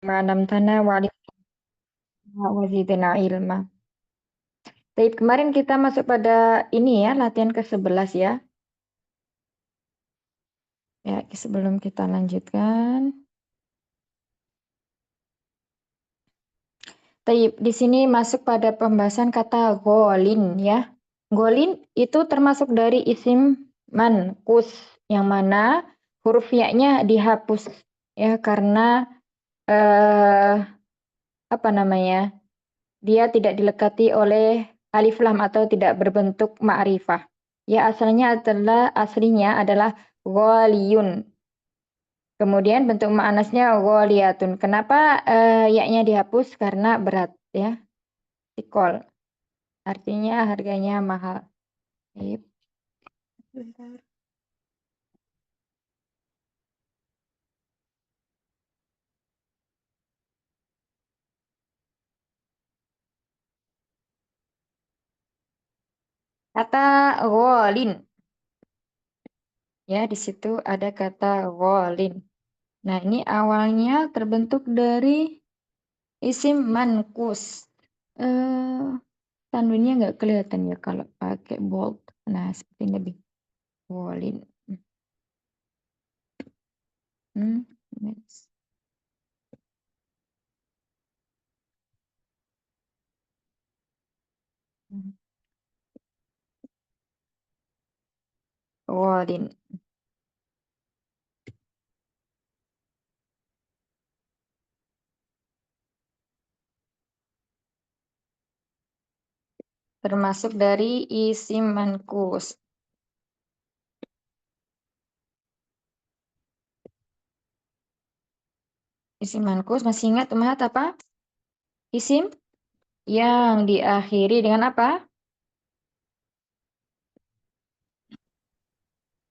Tanah wa zidna ilma. Baik, kemarin kita masuk pada ini ya, latihan ke-11 ya. Ya, sebelum kita lanjutkan. Taib, di sini masuk pada pembahasan kata golin ya. Golin itu termasuk dari isim manqus yang mana huruf ya-nya dihapus ya karena apa namanya? Dia tidak dilekati oleh alif lam atau tidak berbentuk ma'rifah. Ya aslinya adalah ghaliyun. Kemudian bentuk ma'anasnya ghaliyatun. Kenapa ya-nya dihapus? Karena berat ya. Sikol. Artinya harganya mahal. Sip. Bentar. Kata ghalin. Ya, di situ ada kata ghalin. Nah, ini awalnya terbentuk dari isim mankus. Eh, tanwinnya nggak kelihatan ya kalau pakai bold. Nah, seperti ini lebih ghalin. Next. Ghalin. Termasuk dari isim mankus. Isim mankus masih ingat Umahat apa? Isim yang diakhiri dengan apa?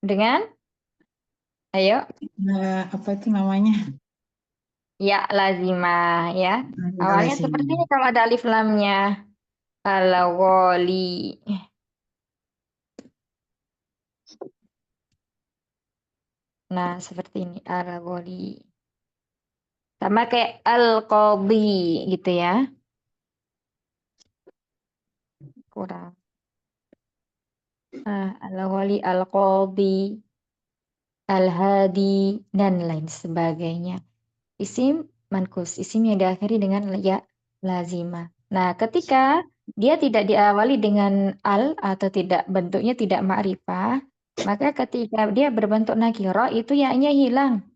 Dengan? Ayo. Apa itu namanya? Ya, lazimah ya. Ya, Awalnya seperti lazim. ini kalau ada alif lamnya. Al-ghali. Nah, seperti ini. Al-ghali. Sama kayak al-qadhi gitu ya. Kurang. Al-ghali, al-qadhi, al-hadi, dan lain sebagainya. Isim mankus, isim yang diakhiri dengan ya lazimah. Nah, ketika dia tidak diawali dengan al atau tidak bentuknya tidak ma'rifah, maka ketika dia berbentuk nakiro itu ya-nya hilang.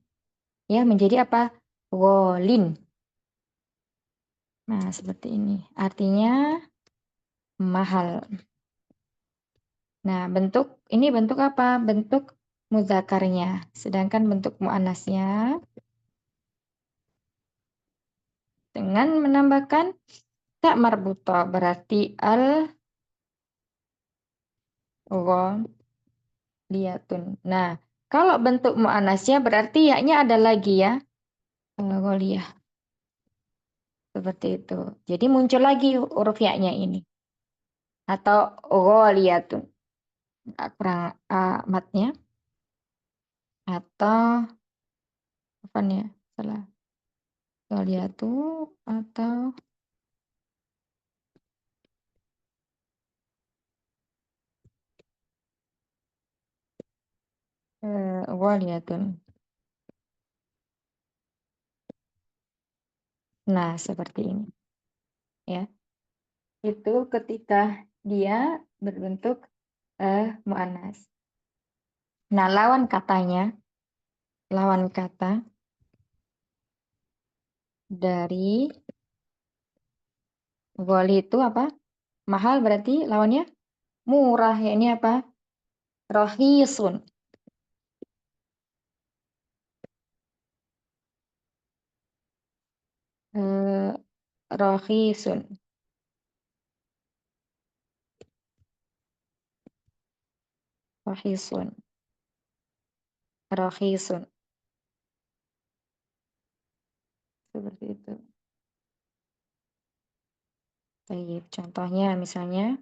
Ya, menjadi apa? Wolin. Nah, seperti ini. Artinya mahal. Nah, ini bentuk apa? Bentuk muzakarnya. Sedangkan bentuk muannasnya dengan menambahkan tak marbuto berarti al ghaliyatun. Nah, kalau bentuk muannasnya berarti ya-nya ada lagi ya. Ghaliyah. Seperti itu. Jadi muncul lagi huruf ya-nya ini. Atau ghaliyatun. Kurang matnya. Atau apa nih ya? Salah. Ghaliyatu atau ghaliyatun. Nah, seperti ini. Ya. Itu ketika dia berbentuk muannas. Nah, lawan kata dari Goli itu apa? Mahal berarti lawannya murah ya ini apa? Rohisun. Eh, rohisun. Rohisun. Rohisun. Seperti itu. Baik, contohnya misalnya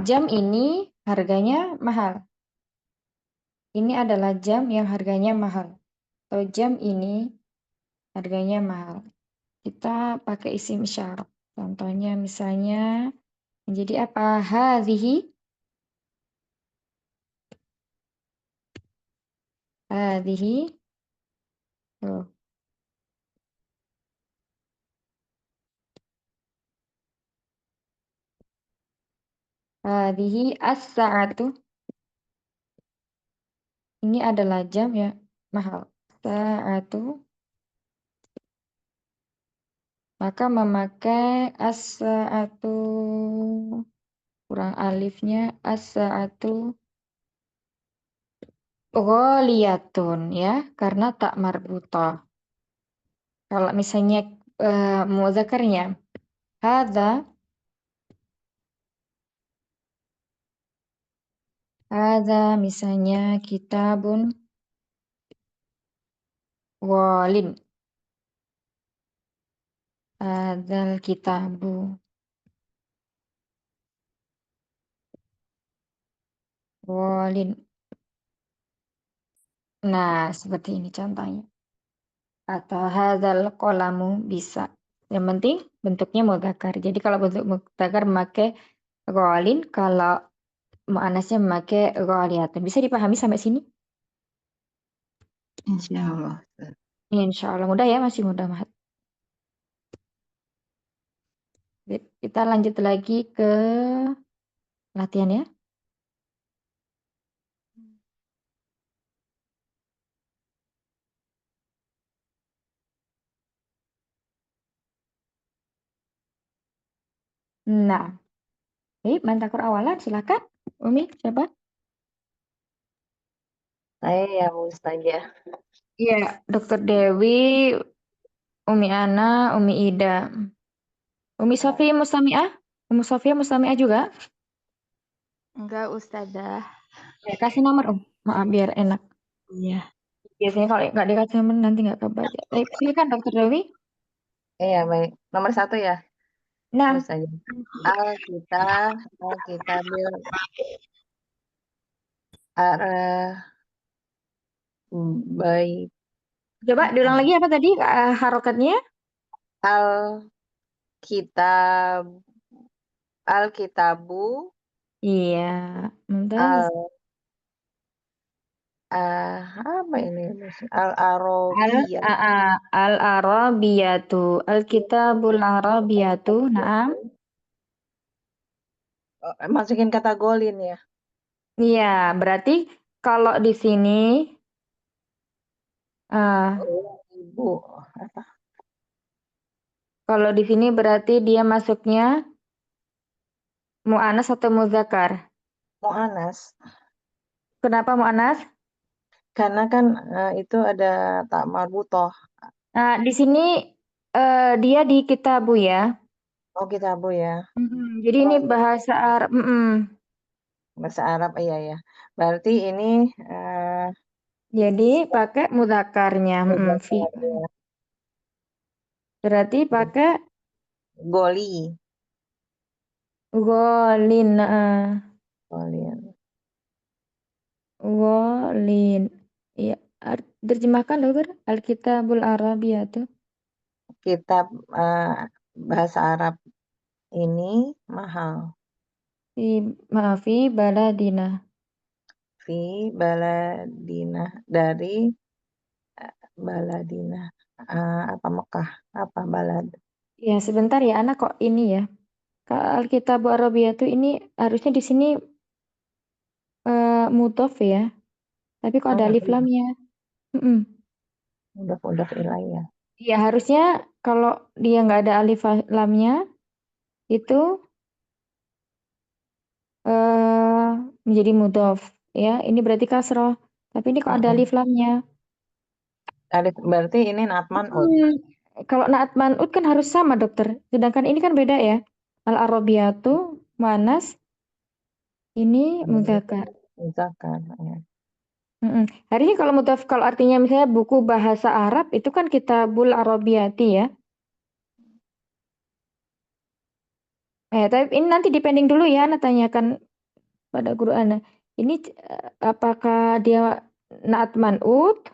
jam ini harganya mahal. Ini adalah jam yang harganya mahal. Atau jam ini harganya mahal. Kita pakai isim isyarat. Contohnya misalnya menjadi apa? Hadhihi. Hadhihi. Tuh. Hadhihi as-sa'atu. Ini adalah jam ya, mahal. Sa'atu. Maka memakai as-sa'atu. Kurang alifnya as-sa'atu. Ghaliyatun ya, karena tak marbutah. Kalau misalnya mudzakarnya hadza misalnya kitabun ghalin. Hadzal kitabu ghalin. Nah, seperti ini contohnya. Atau hadzal qalamu bisa. Yang penting bentuknya mudzakkar. Jadi kalau bentuk mudzakkar memakai ghalin, kalau muannasnya memakai ghaliyatun. Bisa dipahami sampai sini? Insya Allah. Insya Allah mudah ya, masih mudah banget. Kita lanjut lagi ke latihan ya. Nah, mantakur awalan silakan. Umi, siapa? Saya ya Mustajah. Iya, Dokter Dewi, Umi Ana, Umi Ida. Umi Sofi Mustami'ah? Umi Sofia Mustami'ah juga? Enggak, Ustazah. Ya, kasih nomor, Maaf, biar enak. Iya. Biasanya kalau nggak dikasih nomor nanti nggak kebaca. Silakan Dokter Dewi. Iya, baik. Nomor 1 ya, Nah, Mustajah. Alkitab bil arah baik. coba diulang lagi apa tadi harokatnya? Alkitab Alkitabu Iya, mumtaz. apa ini? Al-Arabiyah. Al-Arabiyatu. Al-Kitabul Arabiyatu. Naam. Masukin kata golin ya. Iya, berarti kalau di sini Ibu. kalau di sini berarti dia masuknya mu'anas atau muzakkar? Mu'anas. Kenapa mu'anas? Karena kan itu ada tak marbutoh. Nah, di sini dia di kitabu ya. Oh, kitabu ya. Jadi ini bahasa Arab. Bahasa Arab, iya ya. Berarti ini Jadi pakai mudzakarnya. muzakkar. Berarti pakai Goli. golin. Golin. Golin. Ya, terjemahkan dokter. Alkitabul Arabiyatu. Kitab bahasa Arab ini mahal. Maafi baladina. Fi baladina, dari baladina, apa Mekah, apa balad. Ya, sebentar ya, anak kok ini ya. Alkitabul Arabiyatu ini harusnya di sini mudhof ya. Tapi kok ada alif lamnya. Udah ilayah. Ya, harusnya kalau dia nggak ada alif lamnya itu menjadi mudhof ya. Ini berarti kasroh. Tapi ini kok ada alif lamnya. Berarti ini natman Kalau naat man'ut kan harus sama dokter. Sedangkan ini kan beda ya. Al-Arabiyatu muannas, ini mudzakkar. Muzakkar ya. Hari ini kalau mudhaf, kalau artinya misalnya buku bahasa Arab itu kan Kitabul Arabiyati ya. Tapi ini nanti depending dulu ya, Ana tanyakan pada guru Ana. Ini apakah dia naat man'ut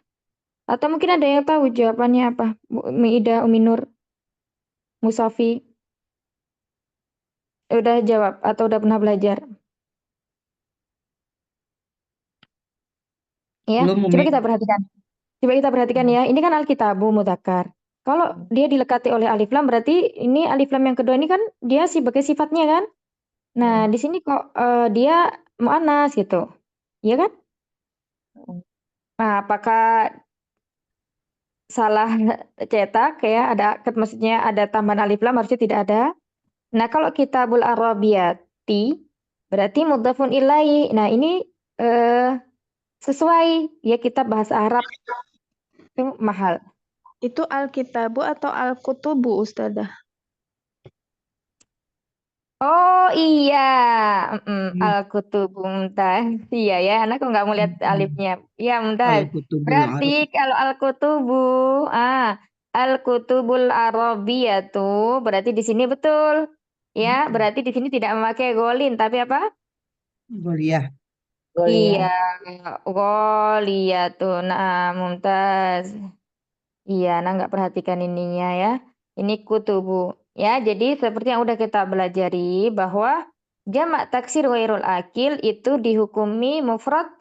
Atau mungkin ada yang tahu jawabannya apa? Ida, Umi Nur, Musafi. Udah jawab atau udah pernah belajar? Ya, Belum, coba Umi. kita perhatikan. Coba kita perhatikan ya. Ini kan Alkitabu Mudzakkar. Kalau dia dilekati oleh alif lam, berarti ini alif lam yang kedua ini kan dia sebagai sifatnya kan? Nah, di sini kok dia muannas gitu. Iya kan? Nah, apakah salah cetak ya? Maksudnya ada tambahan alif lam, harusnya tidak ada. Nah, kalau kitabul arabiyati berarti mudhafun ilaihi. Nah, ini sesuai ya, kita bahasa Arab itu mahal. Itu Alkitabu atau Al-Kutubu, Ustazah? Oh iya, Al-Kutubu Mumtaz. Iya ya, anak kok nggak mau lihat alifnya. Iya, Mumtaz. Al-Kutubul Berarti Arab. kalau Al-Kutubu, Al-Kutubul Arabiyatu, berarti di sini betul. Ya, berarti di sini tidak memakai golin, tapi apa? Goliyah. Iya, goliyatu. Nah, Mumtaz. Iya, Nah nggak perhatikan ininya ya. Ini kutubu. Ya, jadi seperti yang udah kita belajari bahwa jamak taksir ghairul akil itu dihukumi mufrad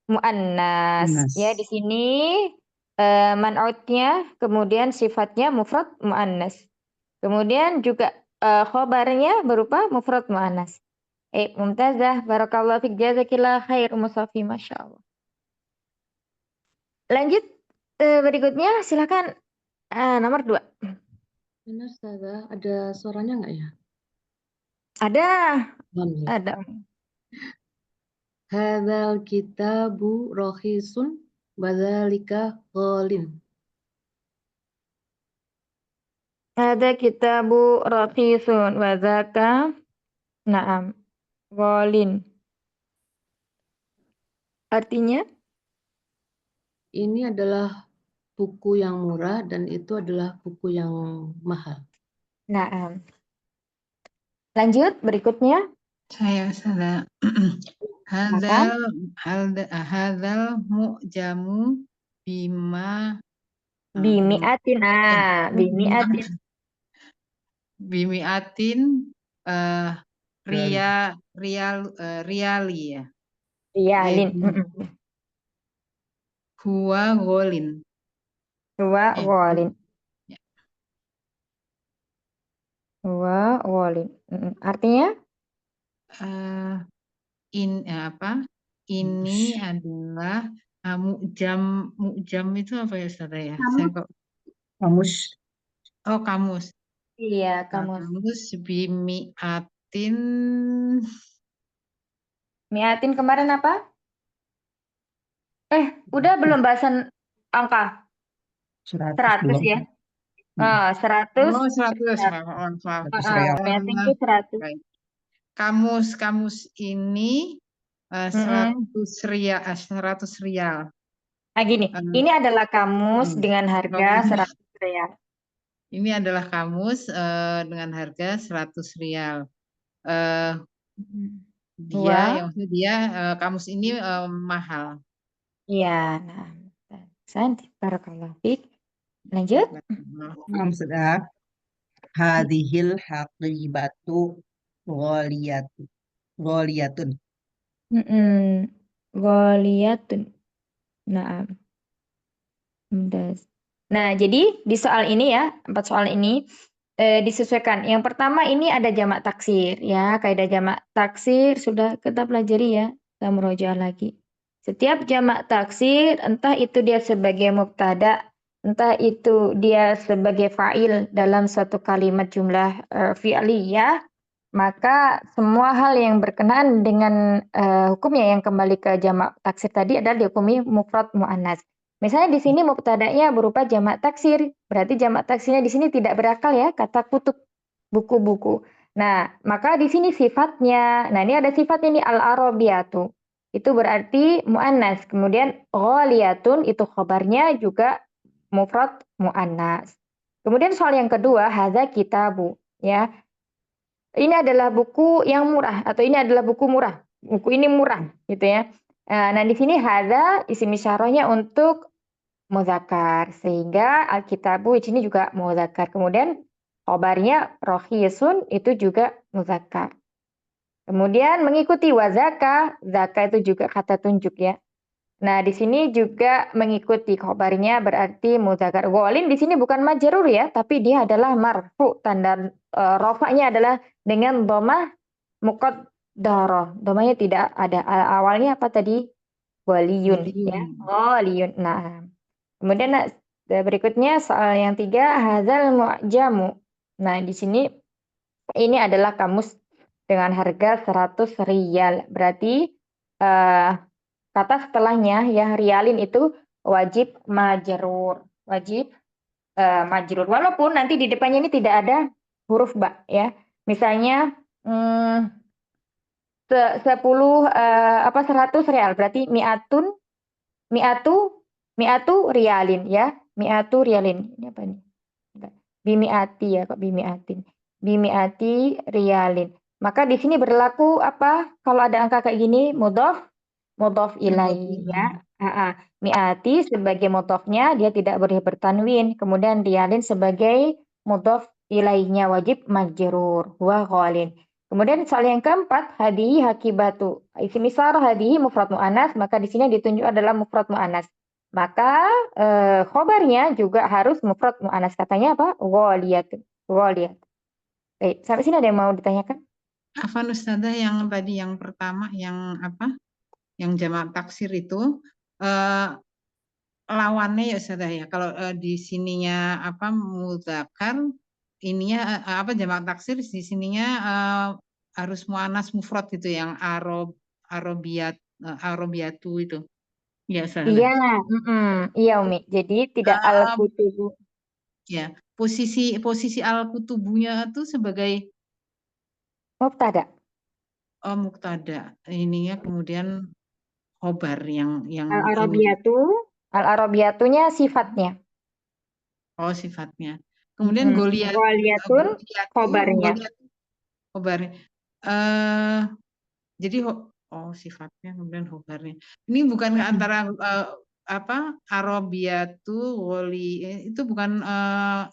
muannas. Ya, di Nas. sini man'utnya, kemudian sifatnya mufrad muannas. Kemudian juga khobarnya berupa mufrad muannas. Mumtazah, barakallahu fik, jazakillah khair, Musafi, Masya Allah. Lanjut berikutnya, silakan. Nomor 2. Benar, Ustazah. Ada suaranya nggak ya? Ada, Alhamdulillah. ada. Hadzal kitabu rohisun wadzalika ghalin. Ada kitabu raqisun wa zaka na'am ghalin. Artinya? Ini adalah buku yang murah dan itu adalah buku yang mahal. Na'am. Lanjut berikutnya. Saya salah. Hadzal mu'jamu bima Bimi'atin. Bimi'atin. bimi'atin riali ya. Riyalin. Huwa golin. Huwa ghalin. Ya. Huwa ghalin. Artinya? Ini adalah mu'jam itu apa ya, Ustazah ya? Saya kok kamus. Oh, kamus. Iya, kamus. Kamus bimi'atin. Mi'atin kemarin apa? Udah belum bahasan angka? 100 ya? 100. Oh, 100. Maaf. Mi'atin itu 100. Baik. Kamus ini 100 rial. Gini, ini adalah kamus dengan harga 100 rial. Ini adalah kamus dengan harga 100 rial. Dia kamus ini mahal. Iya, nah. Santi, barakallahu fiik. Lanjut. Sudah. Hadhil haqibatu ghaliyatun. Ghaliyatun. Nah. Nah, jadi di soal ini ya, 4 soal ini disesuaikan. Yang pertama ini ada jamak taksir ya, kaidah jamak taksir sudah kita pelajari ya, kita murojaah lagi. Setiap jamak taksir entah itu dia sebagai mubtada, entah itu dia sebagai fa'il dalam suatu kalimat jumlah fi'liyah, maka semua hal yang berkenaan dengan hukumnya yang kembali ke jamak taksir tadi adalah dihukumi mufrad muannas. Misalnya di sini mubtada'nya berupa jamak taksir, berarti jamak taksirnya di sini tidak berakal ya, kata kutub, buku-buku. Nah, maka di sini sifatnya, nah ini ada sifatnya nih al-arabiyatu. Itu berarti muannas. Kemudian ghaliyatun itu khabarnya juga mufrad muannas. Kemudian soal yang kedua, hadza kitabu ya. Ini adalah buku yang murah atau ini adalah buku murah. Buku ini murah gitu ya. Nah, di sini hadza isim isyarahnya untuk muzakkar. Sehingga al-kitabu di sini juga muzakkar. Kemudian khobarnya rohisun itu juga muzakkar. Kemudian mengikuti wazaka, zaka itu juga kata tunjuk ya. Nah, di sini juga mengikuti khobarnya berarti muzakkar. Ghalin di sini bukan majrur ya, tapi dia adalah marfu. Tanda rofanya adalah dengan dhamah muqaddarah. Dhamanya tidak ada. Awalnya apa tadi? Waliyun ya. Waliyun. Waliyun. Nah, kemudian berikutnya soal yang 3, hadzal mu'jamu. Nah, di sini ini adalah kamus dengan harga 100 rial. Berarti kata setelahnya ya rialin itu wajib majrur. Wajib majrur. Walaupun nanti di depannya ini tidak ada huruf ba ya. Misalnya 100 real berarti mi'atu rialin ya. Mi'atu rialin. Ini apa nih? Bimi'ati ya kok bimi'atin. Bimi'ati rialin. Maka di sini berlaku apa? Kalau ada angka kayak gini mudhof ilaih ya. Mi'ati sebagai mudhofnya dia tidak boleh bertanwin. Kemudian rialin sebagai mudhof ilaihnya wajib majrur wa ghalin. Kemudian soal yang keempat, hadihi hakibatu. Isim isyarah hadihi mufrad mu'annas, maka di sini ditunjuk adalah mufrad mu'annas. Maka khobarnya juga harus mufrad mu'annas. Katanya apa? Ghaliyat. Ghaliyat. Baik, sampai sini ada yang mau ditanyakan? Afwan Ustazah, yang tadi yang pertama yang apa? Yang jamak taksir itu lawannya ya Ustazah ya. Kalau di sininya apa muzakkar, ininya apa jamak taksir di sininya harus muannas mufrad gitu yang arobiyatu itu. Ya Ustazah. Iya, iya Umi. Jadi tidak al-kutubu. Ya, posisi al-kutubunya itu sebagai Mubtada. muktada. Ininya kemudian khobar yang ini. Al-arabiyatunya sifatnya. Oh, sifatnya. Kemudian Ghaliyatun khobarnya. Khobarnya. Jadi sifatnya kemudian khobarnya. Ini bukan antara apa arabiyatu wali itu bukan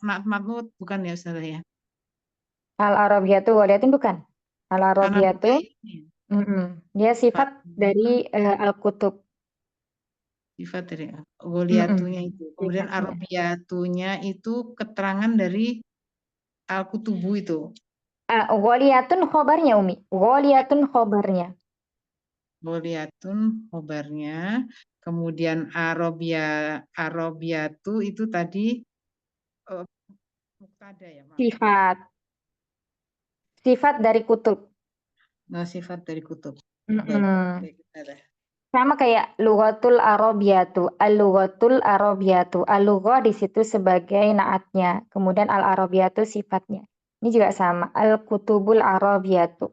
na'at matnut bukan ya Ustazah ya? Al-arabiyatu ghaliyatun bukan. Al-arabiyatu dia sifat Sifat. dari al-kutub. Sifat dari ghaliyatunya itu. Kemudian arabiyatunya itu keterangan dari al-kutubu itu. Ghaliyatun khobarnya Umi. Ghaliyatun khobarnya. Ghaliyatun khobarnya. Kemudian arabiyatu itu tadi muktada ya, Mak? Sifat dari kutub. Nah, sifat dari kutub. Baik, sama kayak lughatul arabiyatu. Al-lughatul arabiyatu. Al-lughah di situ sebagai naatnya. Kemudian al-arabiyatu sifatnya. Ini juga sama. Al-kutubul arabiyatu.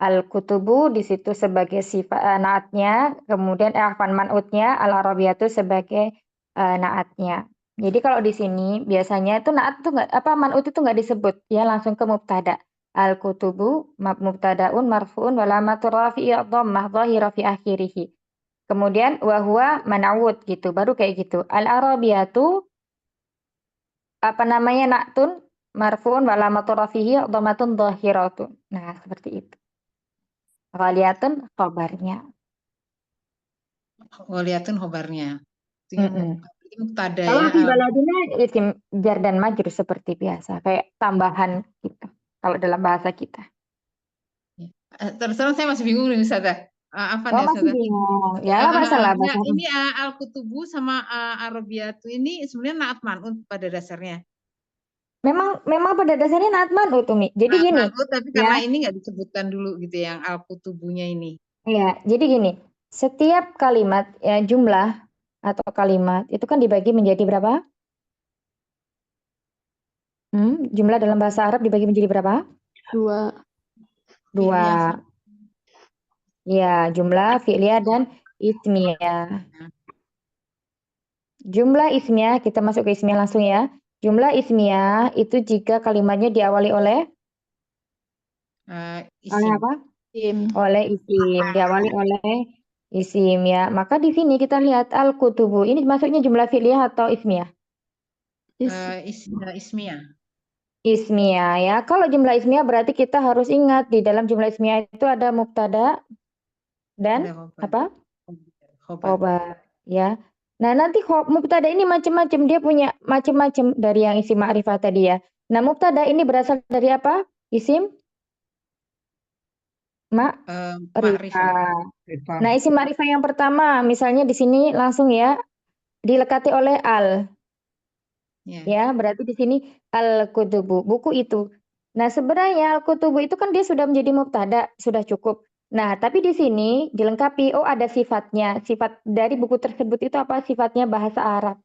Al-kutubu di situ sebagai sifat naatnya. Kemudian man'utnya al-arabiyatu sebagai naatnya. Jadi kalau di sini biasanya itu naat tuh man'ut itu nggak disebut, ya langsung ke mubtada. Al-kutubu mubtadaun marfuun walamatu rafi'i dhammah dhahira fi akhirih. Kemudian wahwa man'ut gitu, baru kayak gitu. Al-arabiyatu na'tun marfuun walamatu rafi'i dhammatun dhahiratun. Nah, seperti itu. Ghaliyatun khobarnya. Ghaliyatun khobarnya. Muktada ya. Kalau fi baladina isim jar dan majrur seperti biasa, kayak tambahan gitu. Kalau dalam bahasa kita. Terus terang saya masih bingung nih Ustazah. Apa nih masih Ustazah? bingung. Ya, nggak masalah. Nah, ini al-kutubu sama arabiyatu ini sebenarnya naat man'ut pada dasarnya. Memang pada dasarnya naat man'ut Umi. Jadi gini. Tapi karena ini nggak disebutkan dulu gitu yang al-kutubunya ini. Iya, jadi gini. Setiap kalimat ya jumlah atau kalimat itu kan dibagi menjadi berapa? Jumlah dalam bahasa Arab dibagi menjadi berapa? 2. Ya, jumlah fi'liyah dan ismiyah. Jumlah ismiyah, kita masuk ke ismiyah langsung ya. Jumlah ismiyah itu jika kalimatnya diawali oleh isim. oleh apa? Oleh isim. Diawali oleh Isim ya. Maka di sini kita lihat al-kutubu. Ini maksudnya jumlah fi'liyah atau ismiyah? Ismiyah. Ismiyah ya. Kalau jumlah ismiyah berarti kita harus ingat di dalam jumlah ismiyah itu ada mubtada dan Ada khobar. apa? Khobar. Khobar ya. Nah, nanti mubtada ini macam-macam, dia punya macam-macam dari yang isim ma'rifah tadi ya. Nah, mubtada ini berasal dari apa? Isim Ma'rifah. ma'rifah. Rifah. Nah, isim ma'rifah yang pertama misalnya di sini langsung ya dilekati oleh al. Ya. Ya, berarti di sini al-kutubu, buku itu. Nah, sebenarnya al-kutubu itu kan dia sudah menjadi mubtada, sudah cukup. Nah, tapi di sini dilengkapi, oh ada sifatnya. Sifat dari buku tersebut itu apa? Sifatnya bahasa Arab.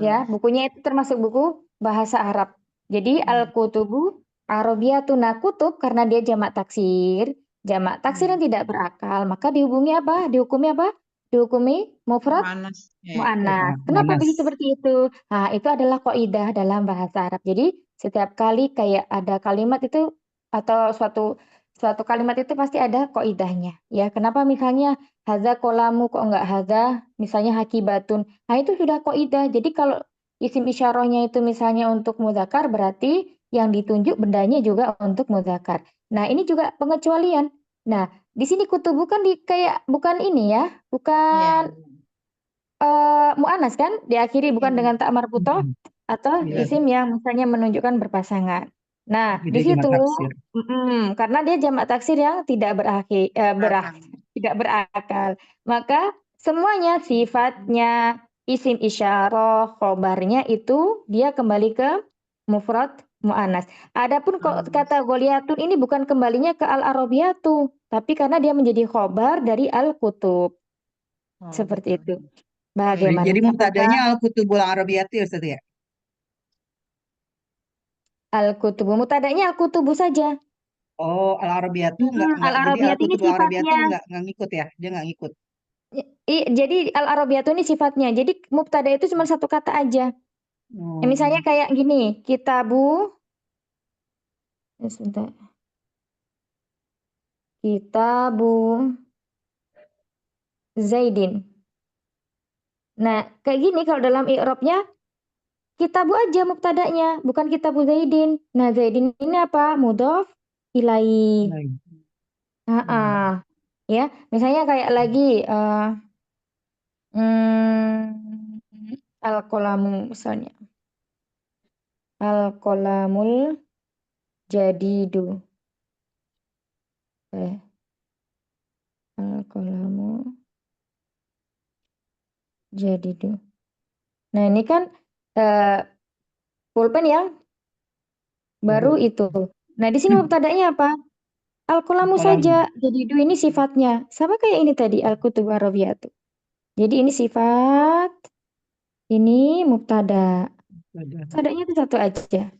Ya, bukunya itu termasuk buku bahasa Arab. Jadi al-kutubu Arabiyatun. Nah, kutub karena dia jamak taksir. Jamak taksir yang tidak berakal, maka dihubungi apa? Dihukumi apa? Dihukumi mufrad Mu'annas. mu'annas. Kenapa Mu'annas. bisa seperti itu? Nah, itu adalah kaidah dalam bahasa Arab. Jadi, setiap kali kayak ada kalimat itu atau suatu kalimat itu pasti ada kaidahnya. Ya, kenapa misalnya hadza kolamu kok enggak hadza, misalnya hakibatun. Nah, itu sudah kaidah. Jadi kalau isim isyarahnya itu misalnya untuk muzakkar berarti yang ditunjuk bendanya juga untuk muzakkar. Nah, ini juga pengecualian. Nah, di sini kutubu kan kayak bukan ini ya, bukan mu'annas kan diakhiri bukan dengan tak marbutoh atau Iya, isim yang misalnya menunjukkan berpasangan. Nah, tapi di dia jamak situ taksir. karena dia jamak taksir yang tidak tidak berakal. Maka semuanya sifatnya isim isyarah, khobarnya itu dia kembali ke mufrad mu'annas. Adapun kata goliyatun ini bukan kembalinya ke al-arabiyatu, tapi karena dia menjadi khobar dari al-kutub. Seperti itu. Bagaimana? Jadi mubtadanya Apakah al-kutubul arabiyati ya Ustaz ya? al-kutubu mubtada'nya al-kutubu saja. Oh, al-arabiyatu enggak jadi Al-arabiyat ini al-kutubul arabiyatu sifatnya. enggak ngikut ya? Dia enggak ngikut. Jadi al-arabiyatu ini sifatnya. Jadi mubtada itu cuma satu kata aja. Oh. Misalnya kayak gini, kitabu sebentar. Kitabu Zaidin. Nah, kayak gini kalau dalam i'rabnya kitabu aja mubtada'nya, bukan kitabu Zaidin. Nah, Zaidin ini apa? Mudhof ilaih. Baik. Ya, misalnya kayak lagi al-qalamu misalnya. Al-qalamul jadidu. Al-qalamu jadidu. Nah, ini kan pulpen yang baru itu. Nah, di sini mubtada'nya apa? Al-qalamu saja. Jadidu ini sifatnya. Sama kayak ini tadi al-kutub arabiyatu. Jadi ini sifat, ini mubtada. Mubtada'nya itu satu aja.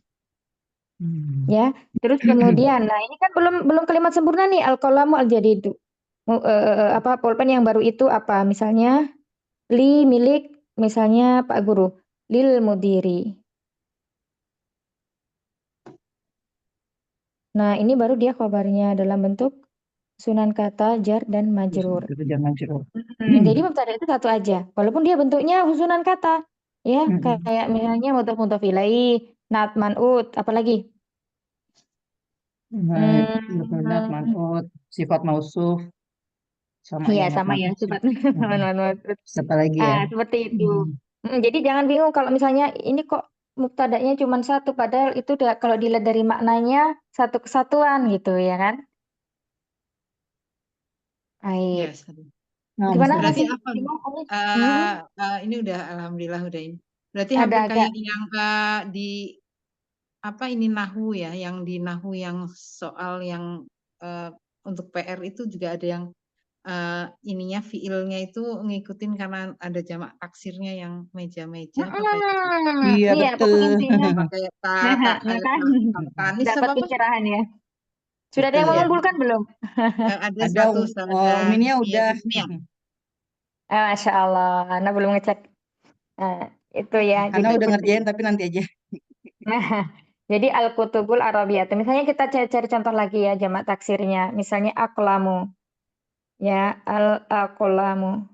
Ya, terus kemudian, nah ini kan belum kalimat sempurna nih al-qalamu al-jadidu. Apa pulpen yang baru itu apa? Misalnya li milik misalnya Pak Guru, lil mudiri. Nah, ini baru dia khabarnya dalam bentuk sunan kata jar dan majrur. Jadi mubtada itu satu aja, walaupun dia bentuknya sunan kata. Ya, kayak misalnya mudhof ilaih, na'at man'ut, apalagi? Mufradat, man'ut, sifat mausuf sama Iya, yang sama ya, sifat man'ut. Siapa lagi ya? Seperti itu. Jadi jangan bingung kalau misalnya ini kok mubtada'nya cuma satu, padahal itu kalau dilihat dari maknanya satu kesatuan gitu ya kan? Baik. Gimana Berarti masih apa? bingung, Ani? Ini udah alhamdulillah udah ini. Berarti Ada hampir agak kayak yang di apa ini nahu ya, yang di nahu yang soal yang untuk PR itu juga ada yang ininya fiilnya itu ngikutin karena ada jamak taksirnya yang meja-meja Iya, iya, betul. pokoknya intinya kayak tanis dapat apa? pencerahan ya. Sudah ada yang Betul. mengumpulkan belum? Ada Ada satu Uminya udah. Masya Allah, Ana belum ngecek. Nah, itu ya. Ana Jadi udah ngerjain tapi nanti aja. Jadi al-kutubul arabiyat. Misalnya kita cari contoh lagi ya jamak taksirnya. Misalnya aklamu. Ya, al-aqlamu.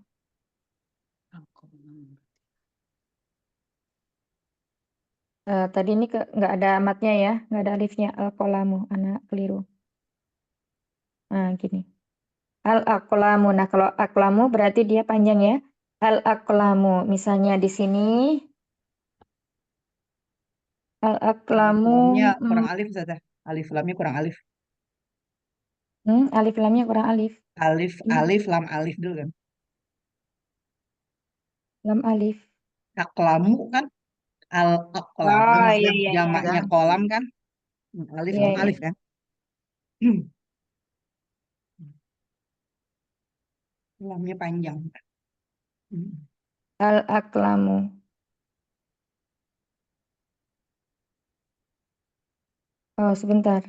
Tadi ini nggak ada matnya ya, nggak ada alifnya. Al-qalamu, anak keliru. Nah, gini. Al-aqlamu. Nah, kalau aqlamu berarti dia panjang ya. Al-aqlamu. Misalnya di sini Alif al-aqlamu lamnya kurang alif Ustazah. Alif lamnya kurang alif. alif lamnya kurang alif. Alif lam alif dulu kan. Lam alif. Aklamu kan al-aqlam. Oh, Maksudnya iya. jamaknya kolam kan. Alif Iya, lam iya. alif kan. Lamnya panjang. Al-aqlamu. Oh, sebentar.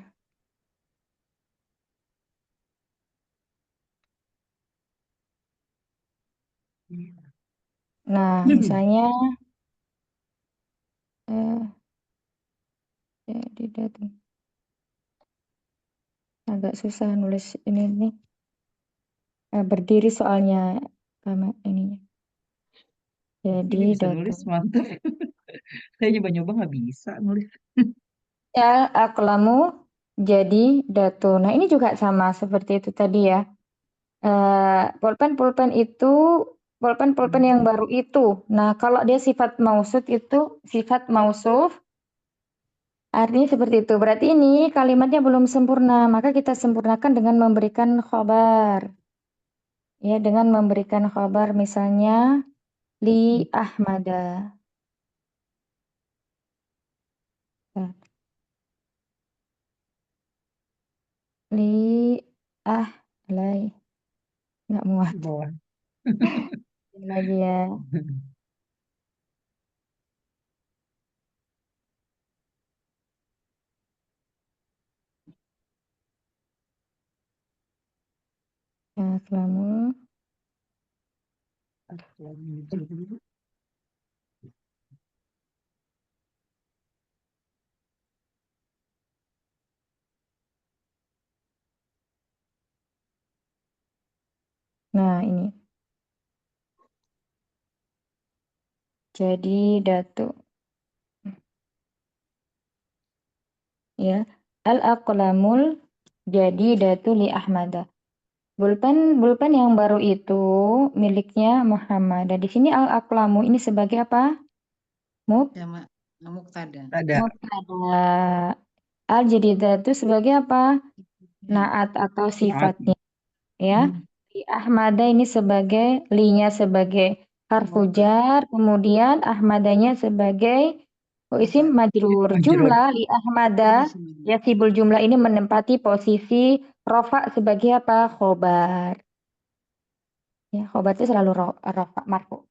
Nah, misalnya jadi datu. Agak susah nulis ini nih. Berdiri soalnya sama ininya. Jadi Ini bisa datu. nulis mantap. Saya nyoba-nyoba nggak bisa nulis. Al-aqlamu jadi datu. Nah, ini juga sama seperti itu tadi ya. Pulpen itu pulpen yang baru itu. Nah, kalau dia sifat mausuf itu sifat mausuf artinya seperti itu. Berarti ini kalimatnya belum sempurna, maka kita sempurnakan dengan memberikan khabar. Ya, dengan memberikan khabar misalnya li Ahmada. Nah, li lay nggak muat Bawah. lagi ya. Nah, kamu nah ini jadi datu ya. Al-aqlamul jadi datu li Ahmada. Pulpen yang baru itu miliknya Muhammad. Dan di sini al-aqlamu ini sebagai apa? Jamak mubtada. Ada. Mubtada. Al-jadidatu sebagai apa? Naat atau sifatnya ya. Li Ahmada ini sebagai linya sebagai harfu jar, kemudian Ahmadanya sebagai isim majrur. Majrur. Jumlah li Ahmada ya sibul jumlah ini menempati posisi rofa sebagai apa? Khobar. Ya, khobar itu selalu rofa marfu.